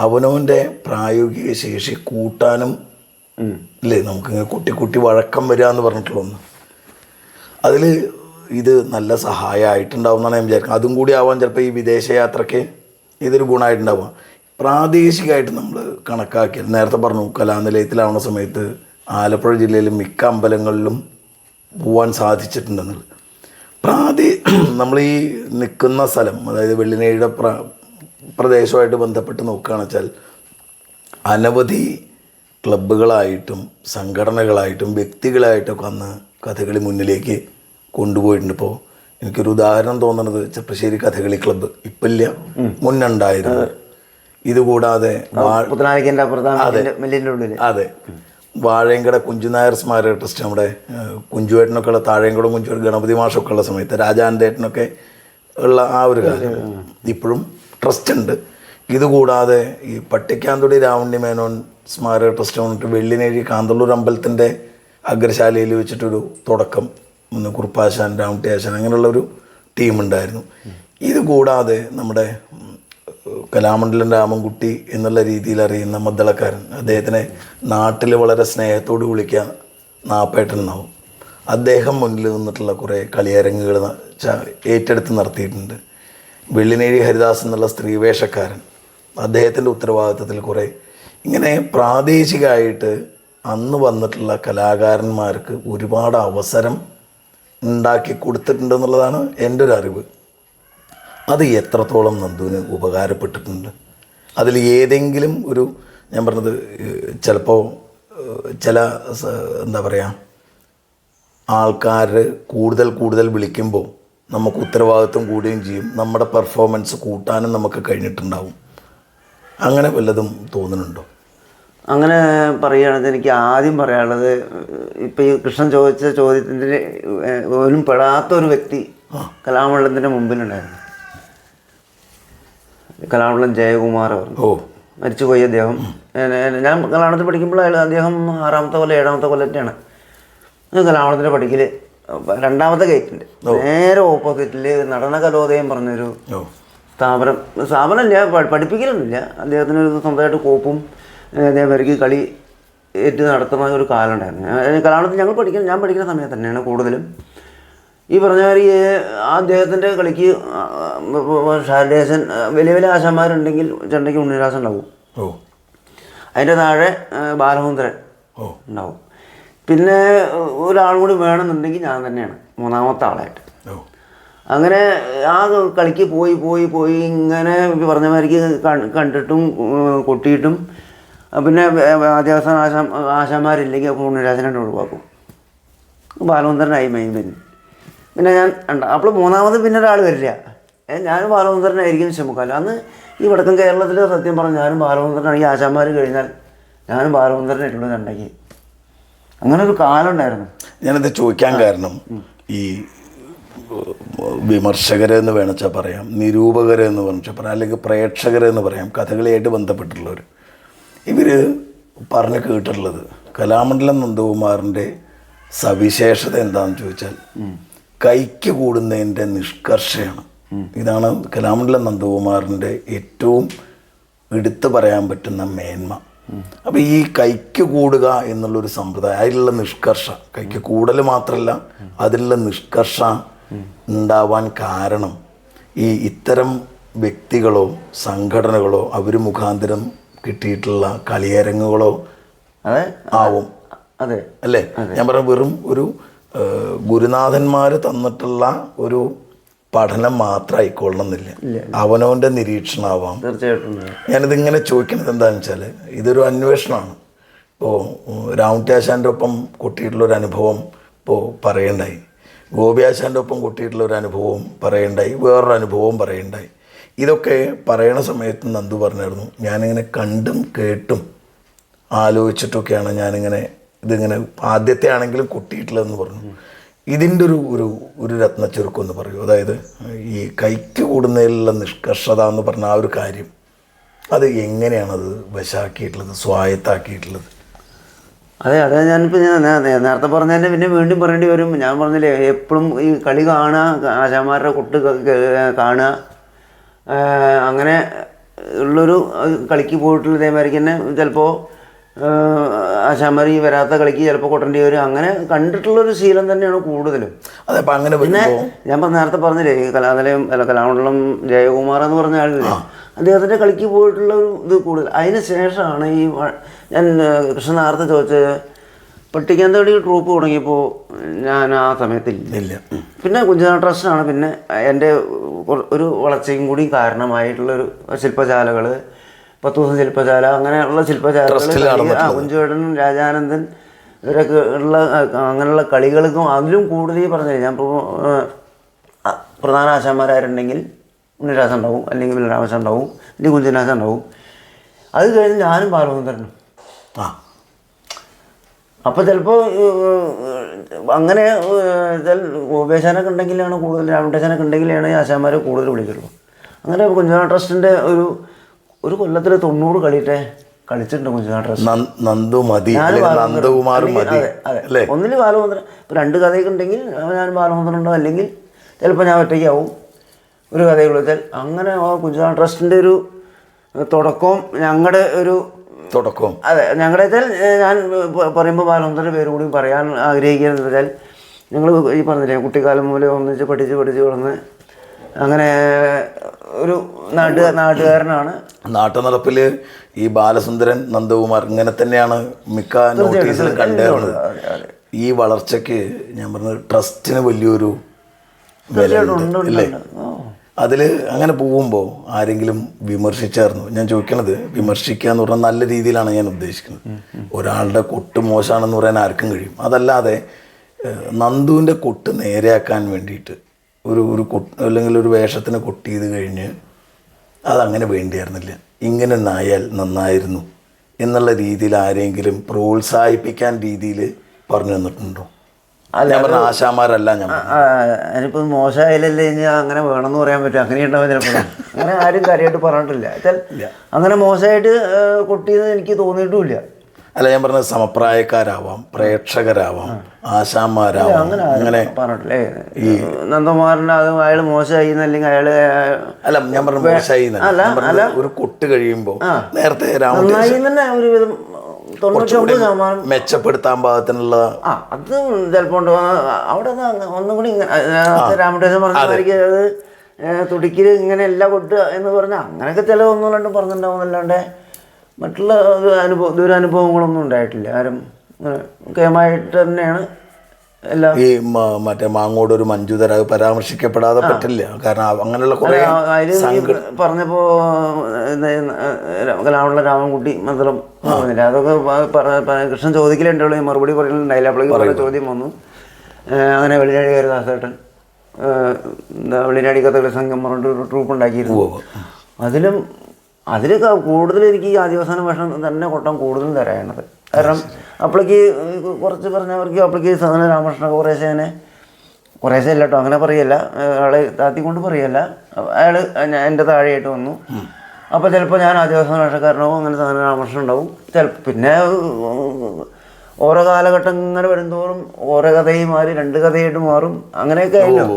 അവനവൻ്റെ പ്രായോഗിക ശേഷി കൂട്ടാനും അല്ലേ, നമുക്കിങ്ങനെ കുട്ടി വഴക്കം വരിക എന്ന് പറഞ്ഞിട്ടുള്ള ഒന്ന്. അതിൽ ഇത് നല്ല സഹായമായിട്ടുണ്ടാവും എന്നാണ് ഞാൻ വിചാരിക്കുന്നത്. അതും കൂടി ആവാൻ ചിലപ്പോൾ ഈ വിദേശയാത്രയ്ക്ക് ഇതൊരു ഗുണമായിട്ടുണ്ടാവുക. പ്രാദേശികമായിട്ട് നമ്മൾ കണക്കാക്കിയത് നേരത്തെ പറഞ്ഞു, കലാനിലയത്തിലാവുന്ന സമയത്ത് ആലപ്പുഴ ജില്ലയിൽ മിക്ക അമ്പലങ്ങളിലും പോവാൻ സാധിച്ചിട്ടുണ്ടെന്നുള്ളത്. നമ്മൾ ഈ നിൽക്കുന്ന സ്ഥലം, അതായത് വെള്ളിനേഴിയുടെ പ്രദേശമായിട്ട് ബന്ധപ്പെട്ട് നോക്കുകയാണെന്ന് വെച്ചാൽ അനവധി ക്ലബ്ബുകളായിട്ടും സംഘടനകളായിട്ടും വ്യക്തികളായിട്ടൊക്കെ അന്ന് കഥകളി മുന്നിലേക്ക് കൊണ്ടുപോയിട്ടുണ്ട്. ഇപ്പോൾ എനിക്കൊരു ഉദാഹരണം തോന്നുന്നത് ചെപ്പശ്ശേരി കഥകളി ക്ലബ്ബ് ഇപ്പം ഇല്ല, മുന്നുണ്ടായിരുന്നു. ഇതുകൂടാതെ അതെ, വാഴയങ്കട കുഞ്ചുനായർ സ്മാരക ട്രസ്റ്റ്, നമ്മുടെ കുഞ്ചുവേട്ടനൊക്കെ ഉള്ള താഴേങ്കട കുഞ്ചു ഗണപതി മാഷൊക്കെ ഉള്ള സമയത്ത് രാജാന്തേട്ടനൊക്കെ ഉള്ള ആ ഒരു കാലം ഇപ്പോഴും ട്രസ്റ്റ് ഉണ്ട്. ഇതുകൂടാതെ ഈ പട്ടിക്കാന്തൊടി രാവുണ്ണി മേനോൻ സ്മാരക ട്രസ്റ്റ് വന്നിട്ട് വെള്ളിനേഴി കാന്തള്ളൂർ അമ്പലത്തിൻ്റെ അഗ്രശാലയിൽ വെച്ചിട്ടൊരു തുടക്കം, കുറുപ്പാശാൻ, രാവുട്ടി ആശാൻ, അങ്ങനെയുള്ളൊരു ടീമുണ്ടായിരുന്നു. ഇതുകൂടാതെ നമ്മുടെ കലാമണ്ഡലം രാമൻകുട്ടി എന്നുള്ള രീതിയിൽ അറിയുന്ന മദ്ദളക്കാരൻ, അദ്ദേഹത്തിനെ നാട്ടിൽ വളരെ സ്നേഹത്തോട് വിളിക്കാൻ നാപ്പേട്ടനാവും. അദ്ദേഹം മുന്നിൽ നിന്നിട്ടുള്ള കുറേ കളിയരങ്ങുകൾ ഏറ്റെടുത്ത് നടത്തിയിട്ടുണ്ട്. വെള്ളിനേഴി ഹരിദാസ് എന്നുള്ള സ്ത്രീവേഷക്കാരൻ, അദ്ദേഹത്തിൻ്റെ ഉത്തരവാദിത്വത്തിൽ കുറേ ഇങ്ങനെ പ്രാദേശികമായിട്ട് അന്ന് വന്നിട്ടുള്ള കലാകാരന്മാർക്ക് ഒരുപാട് അവസരം ഉണ്ടാക്കി കൊടുത്തിട്ടുണ്ടെന്നുള്ളതാണ് എൻ്റെ ഒരു അറിവ്. അത് എത്രത്തോളം നന്ദുവിന് ഉപകാരപ്പെട്ടിട്ടുണ്ട്? അതിൽ ഏതെങ്കിലും ഒരു, ഞാൻ പറഞ്ഞത് ചിലപ്പോൾ ചില എന്താ പറയുക, ആൾക്കാർ കൂടുതൽ വിളിക്കുമ്പോൾ നമുക്ക് ഉത്തരവാദിത്വം കൂടുകയും ചെയ്യും, നമ്മുടെ പെർഫോമൻസ് കൂട്ടാനും നമുക്ക് കഴിഞ്ഞിട്ടുണ്ടാവും. അങ്ങനെ വല്ലതും തോന്നുന്നുണ്ടോ? അങ്ങനെ പറയുകയാണെങ്കിൽ എനിക്ക് ആദ്യം പറയാനുള്ളത്, ഇപ്പം ഈ കൃഷ്ണൻ ചോദിച്ച ചോദ്യത്തിൻ്റെ പോലും പെടാത്തൊരു വ്യക്തി കലാമണ്ഡലത്തിൻ്റെ മുമ്പിലുണ്ടായിരുന്നു. കലാമണ്ഡലം ജയകുമാർ പറഞ്ഞു. മരിച്ചുപോയി അദ്ദേഹം. ഞാൻ കലാമണ്ഡലത്തിൽ പഠിക്കുമ്പോൾ അദ്ദേഹം 6ാമത്തെ കൊല്ലം 7ാമത്തെ കൊല്ലത്തെയാണ്. കലാമണ്ഡലത്തിൻ്റെ പഠിക്കൽ 2ാമത്തെ ഗേറ്റിൻ്റെ നേരെ ഓപ്പോസിറ്റിൽ നടന കലോദയം പറഞ്ഞൊരു സ്ഥാപനമില്ല, പഠിപ്പിക്കലൊന്നുമില്ല. അദ്ദേഹത്തിന് സ്വന്തമായിട്ട് കോപ്പും അതേമാതിരിക്ക് കളി ഏറ്റ് നടത്തുന്ന ഒരു കാലം ഉണ്ടായിരുന്നു. കലാമണ്ഡലത്തിൽ ഞാൻ പഠിക്കുന്ന സമയത്ത് തന്നെയാണ് കൂടുതലും ഈ പറഞ്ഞ മാതിരി അദ്ദേഹത്തിൻ്റെ കളിക്ക് ശാരദേശൻ വലിയ ആശാന്മാരുണ്ടെങ്കിൽ ചെണ്ടയ്ക്ക് ഉണ്ണിരാസൻ ഉണ്ടാവും. അതിൻ്റെ താഴെ ബാലസുന്ദരൻ ഉണ്ടാവും. പിന്നെ ഒരാളും കൂടി വേണമെന്നുണ്ടെങ്കിൽ ഞാൻ തന്നെയാണ് 3ാമത്തെ ആളായിട്ട്. അങ്ങനെ ആ കളിക്ക് പോയി ഇങ്ങനെ പറഞ്ഞ മാതിരിക്ക് കണ്ടിട്ടും കൊട്ടിയിട്ടും പിന്നെ അത്യാവശ്യം ആശാന്മാരില്ലെങ്കിൽ അപ്പോൾ ഉണ്ണിരാജനെ ഒഴിവാക്കും. ബാലസുന്ദരനായി മെയിൻ. പിന്നെ ഞാൻ അപ്പോൾ 3ാമത് പിന്നെ ഒരാൾ വരില്ല. ഞാനും ബാലസുന്ദരനായിരിക്കും ശ്രമിക്കാമല്ലോ. അന്ന് ഈ വടക്കൻ കേരളത്തിൽ സത്യം പറഞ്ഞാൽ ഞാനും ബാലസുന്ദരനാണ്. ഈ ആശാന്മാർ കഴിഞ്ഞാൽ ഞാനും ബാലസുന്ദരനായിട്ടുള്ള ചണ്ടയ്ക്ക്. അങ്ങനെ ഒരു കാലം ഉണ്ടായിരുന്നു. ഞാനത് ചോദിക്കാൻ കാരണം, ഈ വിമർശകരെന്ന് വേണമെച്ചാൽ പറയാം, നിരൂപകരെന്ന് വേണമെച്ചാൽ പറയാം, അല്ലെങ്കിൽ പ്രേക്ഷകരെന്ന് പറയാം, കഥകളിയായിട്ട് ബന്ധപ്പെട്ടുള്ളവർ, ഇവർ പറഞ്ഞു കേട്ടിട്ടുള്ളത് കലാമണ്ഡലം നന്ദകുമാറിൻ്റെ സവിശേഷത എന്താണെന്ന് ചോദിച്ചാൽ കൈക്ക് കൂടുന്നതിൻ്റെ നിഷ്കർഷയാണ്. ഇതാണ് കലാമണ്ഡലം നന്ദകുമാറിൻ്റെ ഏറ്റവും എടുത്തു പറയാൻ പറ്റുന്ന മേന്മ. അപ്പോൾ ഈ കൈക്ക് കൂടുക എന്നുള്ളൊരു സമ്പ്രദായം, അതിലുള്ള നിഷ്കർഷ, കൈക്ക് കൂടൽ മാത്രമല്ല അതിലുള്ള നിഷ്കർഷ ഉണ്ടാവാൻ കാരണം ഈ ഇത്തരം വ്യക്തികളോ സംഘടനകളോ അവർ മുഖാന്തരം കിട്ടിയിട്ടുള്ള കളിയരങ്ങുകളോ ആവും. അതെ അല്ലേ? ഞാൻ പറഞ്ഞ വെറും ഒരു ഗുരുനാഥന്മാർ തന്നിട്ടുള്ള ഒരു പഠനം മാത്രം ആയിക്കൊള്ളണമെന്നില്ല, അവനവൻ്റെ നിരീക്ഷണമാവാം. തീർച്ചയായിട്ടും. ഞാനിതിങ്ങനെ ചോദിക്കുന്നത് എന്താണെന്ന് വെച്ചാൽ ഇതൊരു അന്വേഷണമാണ്. ഇപ്പോൾ രാമുട്ടിയാശാൻ്റെ ഒപ്പം കൊട്ടിയിട്ടുള്ളൊരു അനുഭവം ഇപ്പോൾ പറയണ്ടായി, ഗോപിയാശാൻ്റെ ഒപ്പം കൊട്ടിയിട്ടുള്ളൊരു അനുഭവം പറയണ്ടായി, വേറൊരു അനുഭവവും പറയണ്ടായി. ഇതൊക്കെ പറയണ സമയത്ത് നന്ദു പറഞ്ഞായിരുന്നു, ഞാനിങ്ങനെ കണ്ടും കേട്ടും ആലോചിച്ചിട്ടൊക്കെയാണ് ഞാനിങ്ങനെ ഇതിങ്ങനെ ആദ്യത്തെ ആണെങ്കിലും കൊട്ടിയിട്ടുള്ളതെന്ന് പറഞ്ഞു. ഇതിൻ്റെ ഒരു രത്നച്ചുരുക്കം എന്ന് പറയൂ. അതായത് ഈ കൈക്ക് കൂടുന്നതിലുള്ള നിഷ്കർഷത എന്ന് പറഞ്ഞ ആ ഒരു കാര്യം, അത് എങ്ങനെയാണത് വശാക്കിയിട്ടുള്ളത്, സ്വായത്താക്കിയിട്ടുള്ളത്? അതെ ഞാനിപ്പോൾ നേരത്തെ പറഞ്ഞതിൻ്റെ പിന്നെ വീണ്ടും പറയേണ്ടി വരും. ഞാൻ പറഞ്ഞില്ലേ, എപ്പോഴും ഈ കളി കാണുക, ആശാന്മാരുടെ കൊട്ട് കാണുക, അങ്ങനെ ഉള്ളൊരു കളിക്ക് പോയിട്ടുള്ള ഇതേമാതിരിക്ക് തന്നെ ചിലപ്പോൾ ആശാന്മാർ ഈ വരാത്ത കളിക്ക് ചിലപ്പോൾ കൊട്ടേണ്ടി വരും. അങ്ങനെ കണ്ടിട്ടുള്ളൊരു ശീലം തന്നെയാണ് കൂടുതലും. അതപ്പോൾ അങ്ങനെ പിന്നെ ഞാൻ നേരത്തെ പറഞ്ഞില്ലേ, ഈ കലാനിലയം കലാമണ്ഡലം ജയകുമാർ എന്ന് പറഞ്ഞ ആളില്ലേ, അദ്ദേഹത്തിൻ്റെ കളിക്ക് പോയിട്ടുള്ള ഒരു ഇത് കൂടുതൽ. അതിന് ശേഷമാണ് ഈ ഞാൻ കൃഷ്ണൻ നേരത്തെ ചോദിച്ചത്, പട്ടിക്കാന്തോടി ട്രൂപ്പ് തുടങ്ങിയപ്പോൾ ഞാൻ ആ സമയത്തില്ല. പിന്നെ കുഞ്ചനാട് ട്രസ്റ്റാണ് പിന്നെ എൻ്റെ ഒരു വളർച്ചയും കൂടി കാരണമായിട്ടുള്ളൊരു ശില്പശാലകൾ, 10 ദിവസം ശില്പശാല, അങ്ങനെയുള്ള ശില്പശാലകൾ, കുഞ്ചുവേട്ടനും രാജാനന്ദൻ ഇവരൊക്കെ ഉള്ള അങ്ങനെയുള്ള കളികൾക്കും അതിലും കൂടുതൽ പറഞ്ഞില്ല. ഞാൻ ഇപ്പോൾ പ്രധാന ആശാന്മാരായിട്ടുണ്ടെങ്കിൽ ഉണ്ണിരാജൻ ഉണ്ടാവും, അല്ലെങ്കിൽ ബലരാമൻ ഉണ്ടാവും, അല്ലെങ്കിൽ കുഞ്ചനാശൻ ഉണ്ടാവും. അത് കഴിഞ്ഞ് ഞാനും ബാലചന്ദ്രനും. അപ്പോൾ ചിലപ്പോൾ അങ്ങനെ ഗോപേശാനൊക്കെ ഉണ്ടെങ്കിലാണ് കൂടുതൽ, രാമേട്ടേശാനൊക്കെ ഉണ്ടെങ്കിലാണ് ഈ ആശാന്മാരെ കൂടുതൽ വിളിക്കുള്ളൂ. അങ്ങനെ കുഞ്ചനാട് ട്രസ്റ്റിൻ്റെ ഒരു കൊല്ലത്തിൽ 90 കളിയിട്ടേ കളിച്ചിട്ടുണ്ട് കുഞ്ചനാട് ട്രസ്റ്റ്. നന്ദകുമാർ മതി. അതെ, ഒന്നിൽ ബാലചന്ദ്രൻ. ഇപ്പോൾ 2 കഥയൊക്കെ ഉണ്ടെങ്കിൽ ഞാൻ ബാലചന്ദ്രൻ ഉണ്ടാവും, അല്ലെങ്കിൽ ചിലപ്പോൾ ഞാൻ ഒറ്റയ്ക്കാവും ഒരു കഥകൾ വെച്ചാൽ. അങ്ങനെ കുഞ്ചനാട് ട്രസ്റ്റിൻ്റെ ഒരു തുടക്കവും ഞങ്ങളുടെ ഒരു തുടക്കം. അതെ, ഞങ്ങളുടെ വെച്ചാൽ ഞാൻ പറയുമ്പോൾ ബാലചന്ദ്രൻ്റെ പേര് കൂടി പറയാൻ ആഗ്രഹിക്കുന്നത് വെച്ചാൽ, ഞങ്ങൾ ഈ പറഞ്ഞില്ലേ കുട്ടിക്കാലം മുതലേ ഒന്നിച്ച് പഠിച്ച് വളർന്ന് അങ്ങനെ ഒരു നാട്ടുകാരനാണ്. നാട്ടുനടപ്പിൽ ഈ ബാലസുന്ദരൻ, നന്ദകുമാർ ഇങ്ങനെ തന്നെയാണ് മിക്ക നോട്ടീസിലും കണ്ടുവരുന്നത്. ഈ വളർച്ചയ്ക്ക് ഞാൻ പറഞ്ഞത് ട്രസ്റ്റിന് വലിയൊരു വിലയുണ്ട് അല്ലേ? അതിൽ അങ്ങനെ പോകുമ്പോൾ ആരെങ്കിലും വിമർശിച്ചായിരുന്നു? ഞാൻ ചോദിക്കണത്, വിമർശിക്കുക എന്ന് പറഞ്ഞാൽ നല്ല രീതിയിലാണ് ഞാൻ ഉദ്ദേശിക്കുന്നത്. ഒരാളുടെ കൊട്ട് മോശമാണെന്ന് പറയാൻ ആർക്കും കഴിയും. അതല്ലാതെ നന്ദുവിൻ്റെ കൊട്ട് നേരെയാക്കാൻ വേണ്ടിയിട്ട് ഒരു കൊട്ട് അല്ലെങ്കിൽ ഒരു വേഷത്തിന് കൊട്ട് ചെയ്ത് കഴിഞ്ഞ് അതങ്ങനെ വേണ്ടിയായിരുന്നില്ല, ഇങ്ങനെ നായാൽ നന്നായിരുന്നു എന്നുള്ള രീതിയിൽ ആരെങ്കിലും പ്രോത്സാഹിപ്പിക്കാൻ രീതിയിൽ പറഞ്ഞു തന്നിട്ടുണ്ടോ? ഞാൻ പറഞ്ഞ ആശാന്മാരല്ല. ഞാനിപ്പോൾ മോശമായാലല്ലേ ഇനി അങ്ങനെ വേണമെന്ന് പറയാൻ പറ്റും, അങ്ങനെയുണ്ടാവും ചിലപ്പോൾ. അങ്ങനെ ആരും കാര്യമായിട്ട് പറഞ്ഞിട്ടില്ല. അങ്ങനെ മോശമായിട്ട് കൊട്ടിയെന്ന് എനിക്ക് തോന്നിയിട്ടുമില്ല. അല്ല, ഞാൻ പറഞ്ഞത് സമപ്രായക്കാരാവാം, പ്രേക്ഷകരാവാം, ആശാന്മാരാവാം, അങ്ങനെ പറഞ്ഞിട്ടില്ലേ? ഈ നന്ദകുമാറിന് അത് അയാൾ മോശമായി അല്ലെങ്കിൽ അയാൾ അല്ല, ഞാൻ പറഞ്ഞ മോശമായി ഒരു കൊട്ട് കഴിയുമ്പോൾ നേരത്തെ ഒരുവിധം 99% മെച്ചപ്പെടുത്താൻ പാകത്തിനുള്ള അത് ചിലപ്പോൾ അവിടെ ഒന്നും കൂടി രാമേട്ടൻ പറഞ്ഞായിരിക്കും. അത് തുടിക്കൽ ഇങ്ങനെ എല്ലാം കൊട്ട് എന്ന് പറഞ്ഞാൽ അങ്ങനെയൊക്കെ ചില 1-2 പറഞ്ഞിട്ടുണ്ടാവുന്നല്ലാണ്ട് മറ്റുള്ള ദുരനുഭവങ്ങളൊന്നും ഉണ്ടായിട്ടില്ല. ആരും കേമായിട്ട് തന്നെയാണ് എല്ലാം. ഈ മറ്റേ മാങ്ങോട് ഒരു മഞ്ജുതര പരാമർശിക്കപ്പെടാതെ പറ്റില്ല. കാരണം അങ്ങനെയുള്ള കുറേ പറഞ്ഞപ്പോൾ കലാമുള്ള രാമൻകുട്ടി മന്ത്രം പറഞ്ഞില്ല, അതൊക്കെ കൃഷ്ണൻ ചോദിക്കലുണ്ടുള്ളൂ, മറുപടി പറയുന്നുണ്ടായില്ല. അപ്പോഴേക്കും ചോദ്യം വന്നു. അങ്ങനെ വെള്ളിനാടി ദാസേട്ടൻ വെള്ളിനാടി കഥകളി സംഘം പറഞ്ഞിട്ട് ഒരു ട്രൂപ്പ് ഉണ്ടാക്കിയിരുന്നു. അതിലൊക്കെ കൂടുതൽ എനിക്ക് ഈ ആദിവാസന വേഷം തന്നെ കൊട്ടാൻ കൂടുതലും തരാണത്. കാരണം അപ്പോഴേക്ക് കുറച്ച് പറഞ്ഞവർക്ക് അപ്പോഴേക്ക് സദന രാമകൃഷ്ണ കുറേശ്ശേ അല്ല കേട്ടോ, അങ്ങനെ പറയല്ല, അയാളെ താത്തിക്കൊണ്ട് പറയല്ല, അയാൾ എൻ്റെ താഴെയായിട്ട് വന്നു. അപ്പോൾ ചിലപ്പോൾ ഞാൻ ആദിവാസന വേഷക്കാരനാവും, അങ്ങനെ സദന രാമകൃഷ്ണൻ ഉണ്ടാവും. ചിലപ്പോൾ പിന്നെ ഓരോ കാലഘട്ടം ഇങ്ങനെ വരുന്തോറും ഓരോ കഥയും മാറി 2 കഥയായിട്ട് മാറും, അങ്ങനെയൊക്കെ ആയല്ലോ.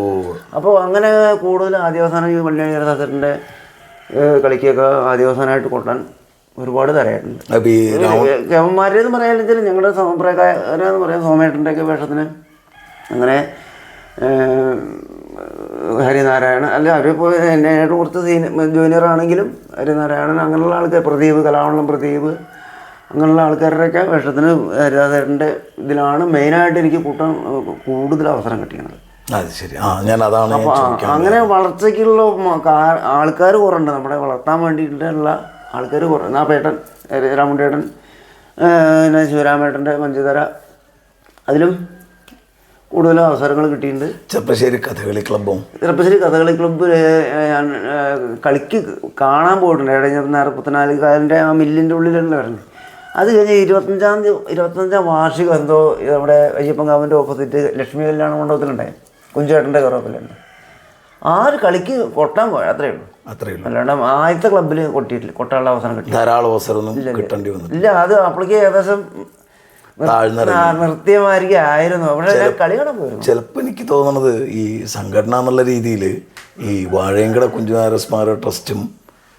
അപ്പോൾ അങ്ങനെ കൂടുതൽ ആദിവാസന ഈ വെള്ളിയാടി ദാസേട്ടൻ്റെ കളിക്കൊക്കെ ആദിവാസനായിട്ട് കൊട്ടാൻ ഒരുപാട് തരായിട്ടുണ്ട്. കേമന്മാരെന്ന് പറയാൻ ഞങ്ങളുടെ സമപ്രായക്കാരെന്ന് പറയാം, സോമേട്ടൻ്റെയൊക്കെ വേഷത്തിന് അങ്ങനെ ഹരിനാരായണൻ അല്ല, അവരിപ്പോൾ എന്നെയായിട്ട് കുറച്ച് ജൂനിയർ ആണെങ്കിലും ഹരിനാരായണൻ അങ്ങനെയുള്ള ആൾക്കാർ, പ്രദീപ് കലാമണ്ഡലം പ്രദീപ് അങ്ങനെയുള്ള ആൾക്കാരുടെയൊക്കെ വേഷത്തിന് ഹരിദാസേട്ടൻ്റെ ഇതിലാണ് മെയിനായിട്ട് എനിക്ക് കൂട്ടാൻ കൂടുതൽ അവസരം കിട്ടിയത്. അത് ശരി. ഞാൻ അതാണ് അങ്ങനെ വളർച്ചയ്ക്കുള്ള ആൾക്കാർ കുറവുണ്ട്, നമ്മുടെ വളർത്താൻ വേണ്ടിയിട്ടുള്ള ആൾക്കാർ കുറവ്. ആ പേട്ടൻ രാമുണ്ടേട്ടൻ പിന്നെ ശിവരാമേട്ടൻ്റെ മഞ്ജുതര, അതിലും കൂടുതലും അവസരങ്ങൾ കിട്ടിയിട്ടുണ്ട്. ചെർപ്പശ്ശേരി കഥകളി ക്ലബ്ബും ചെറുപ്പശ്ശേരി കഥകളി ക്ലബ്ബിൽ ഞാൻ കളിക്ക് കാണാൻ പോയിട്ടുണ്ട്. ഇടഞ്ഞ പുത്തനാലിക്കാലിൻ്റെ ആ മില്ലിൻ്റെ ഉള്ളിലുള്ളവരുണ്ട്. അത് കഴിഞ്ഞ് 25ാം വാർഷികം എന്തോ നമ്മുടെ അയ്യപ്പൻകാവിൻ്റെ ഓപ്പോസിറ്റ് ലക്ഷ്മി കല്യാണ മണ്ഡപത്തിലുണ്ടായി, കുഞ്ചേട്ടൻ്റെ കറോപ്പിലുണ്ട്. ആ ഒരു കളിക്ക് കൊട്ടാൻ പോയ അത്രയേ ഉള്ളൂ. അല്ലാണ്ട് ആദ്യത്തെ ക്ലബ്ബിൽ കൊട്ടാനുള്ള അവസരം കിട്ടി. ധാരാളം അവസരം കിട്ടേണ്ടി വന്നു. ഇല്ല, അത് അപ്പോഴേക്ക് ഏകദേശം നൃത്യമായിരിക്കും ആയിരുന്നു. അവിടെ കളി കാണാൻ പോയിരുന്നു. ചിലപ്പോൾ എനിക്ക് തോന്നുന്നത് ഈ സംഘടന എന്നുള്ള രീതിയിൽ ഈ വാഴയങ്കട കുഞ്ചുനാര സ്മാരക ട്രസ്റ്റും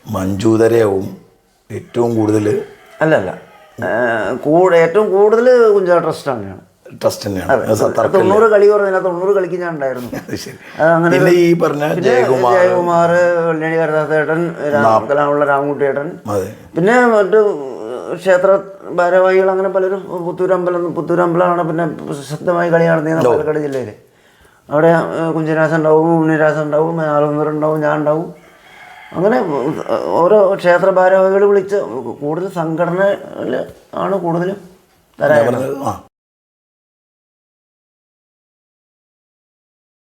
മഞ്ജൂതരവും ഏറ്റവും കൂടുതൽ ഏറ്റവും കൂടുതൽ കുഞ്ചാ ട്രസ്റ്റ് തന്നെയാണ്. ട്രസ്റ്റ് തന്നെയാണ്. 90 കളി പറഞ്ഞാൽ 90 കളിക്ക് ഞാൻ ഉണ്ടായിരുന്നു. അങ്ങനെ ഈ പറഞ്ഞ ജയകുമാർ, വെള്ളി കരുതാസേട്ടൻ, കലാമുള്ള രാമൻകുട്ടിയേട്ടൻ, പിന്നെ മറ്റു ക്ഷേത്ര ഭാരവാഹികൾ, അങ്ങനെ പലരും. പുത്തൂരമ്പലമാണ് പിന്നെ പ്രശസ്തമായി കളി നടത്തിയത് പാലക്കാട് ജില്ലയിൽ. അവിടെ കുഞ്ചരാസൻ ഉണ്ടാവും, ഉണ്ണിരാസൻ ഉണ്ടാവും, ആലന്തൂരുണ്ടാവും, ഞാൻ ഉണ്ടാവും. അങ്ങനെ ഓരോ ക്ഷേത്ര ഭാരവാഹികൾ വിളിച്ച് കൂടുതൽ സംഘടനയിൽ ആണ് കൂടുതലും തരാറുള്ളത്.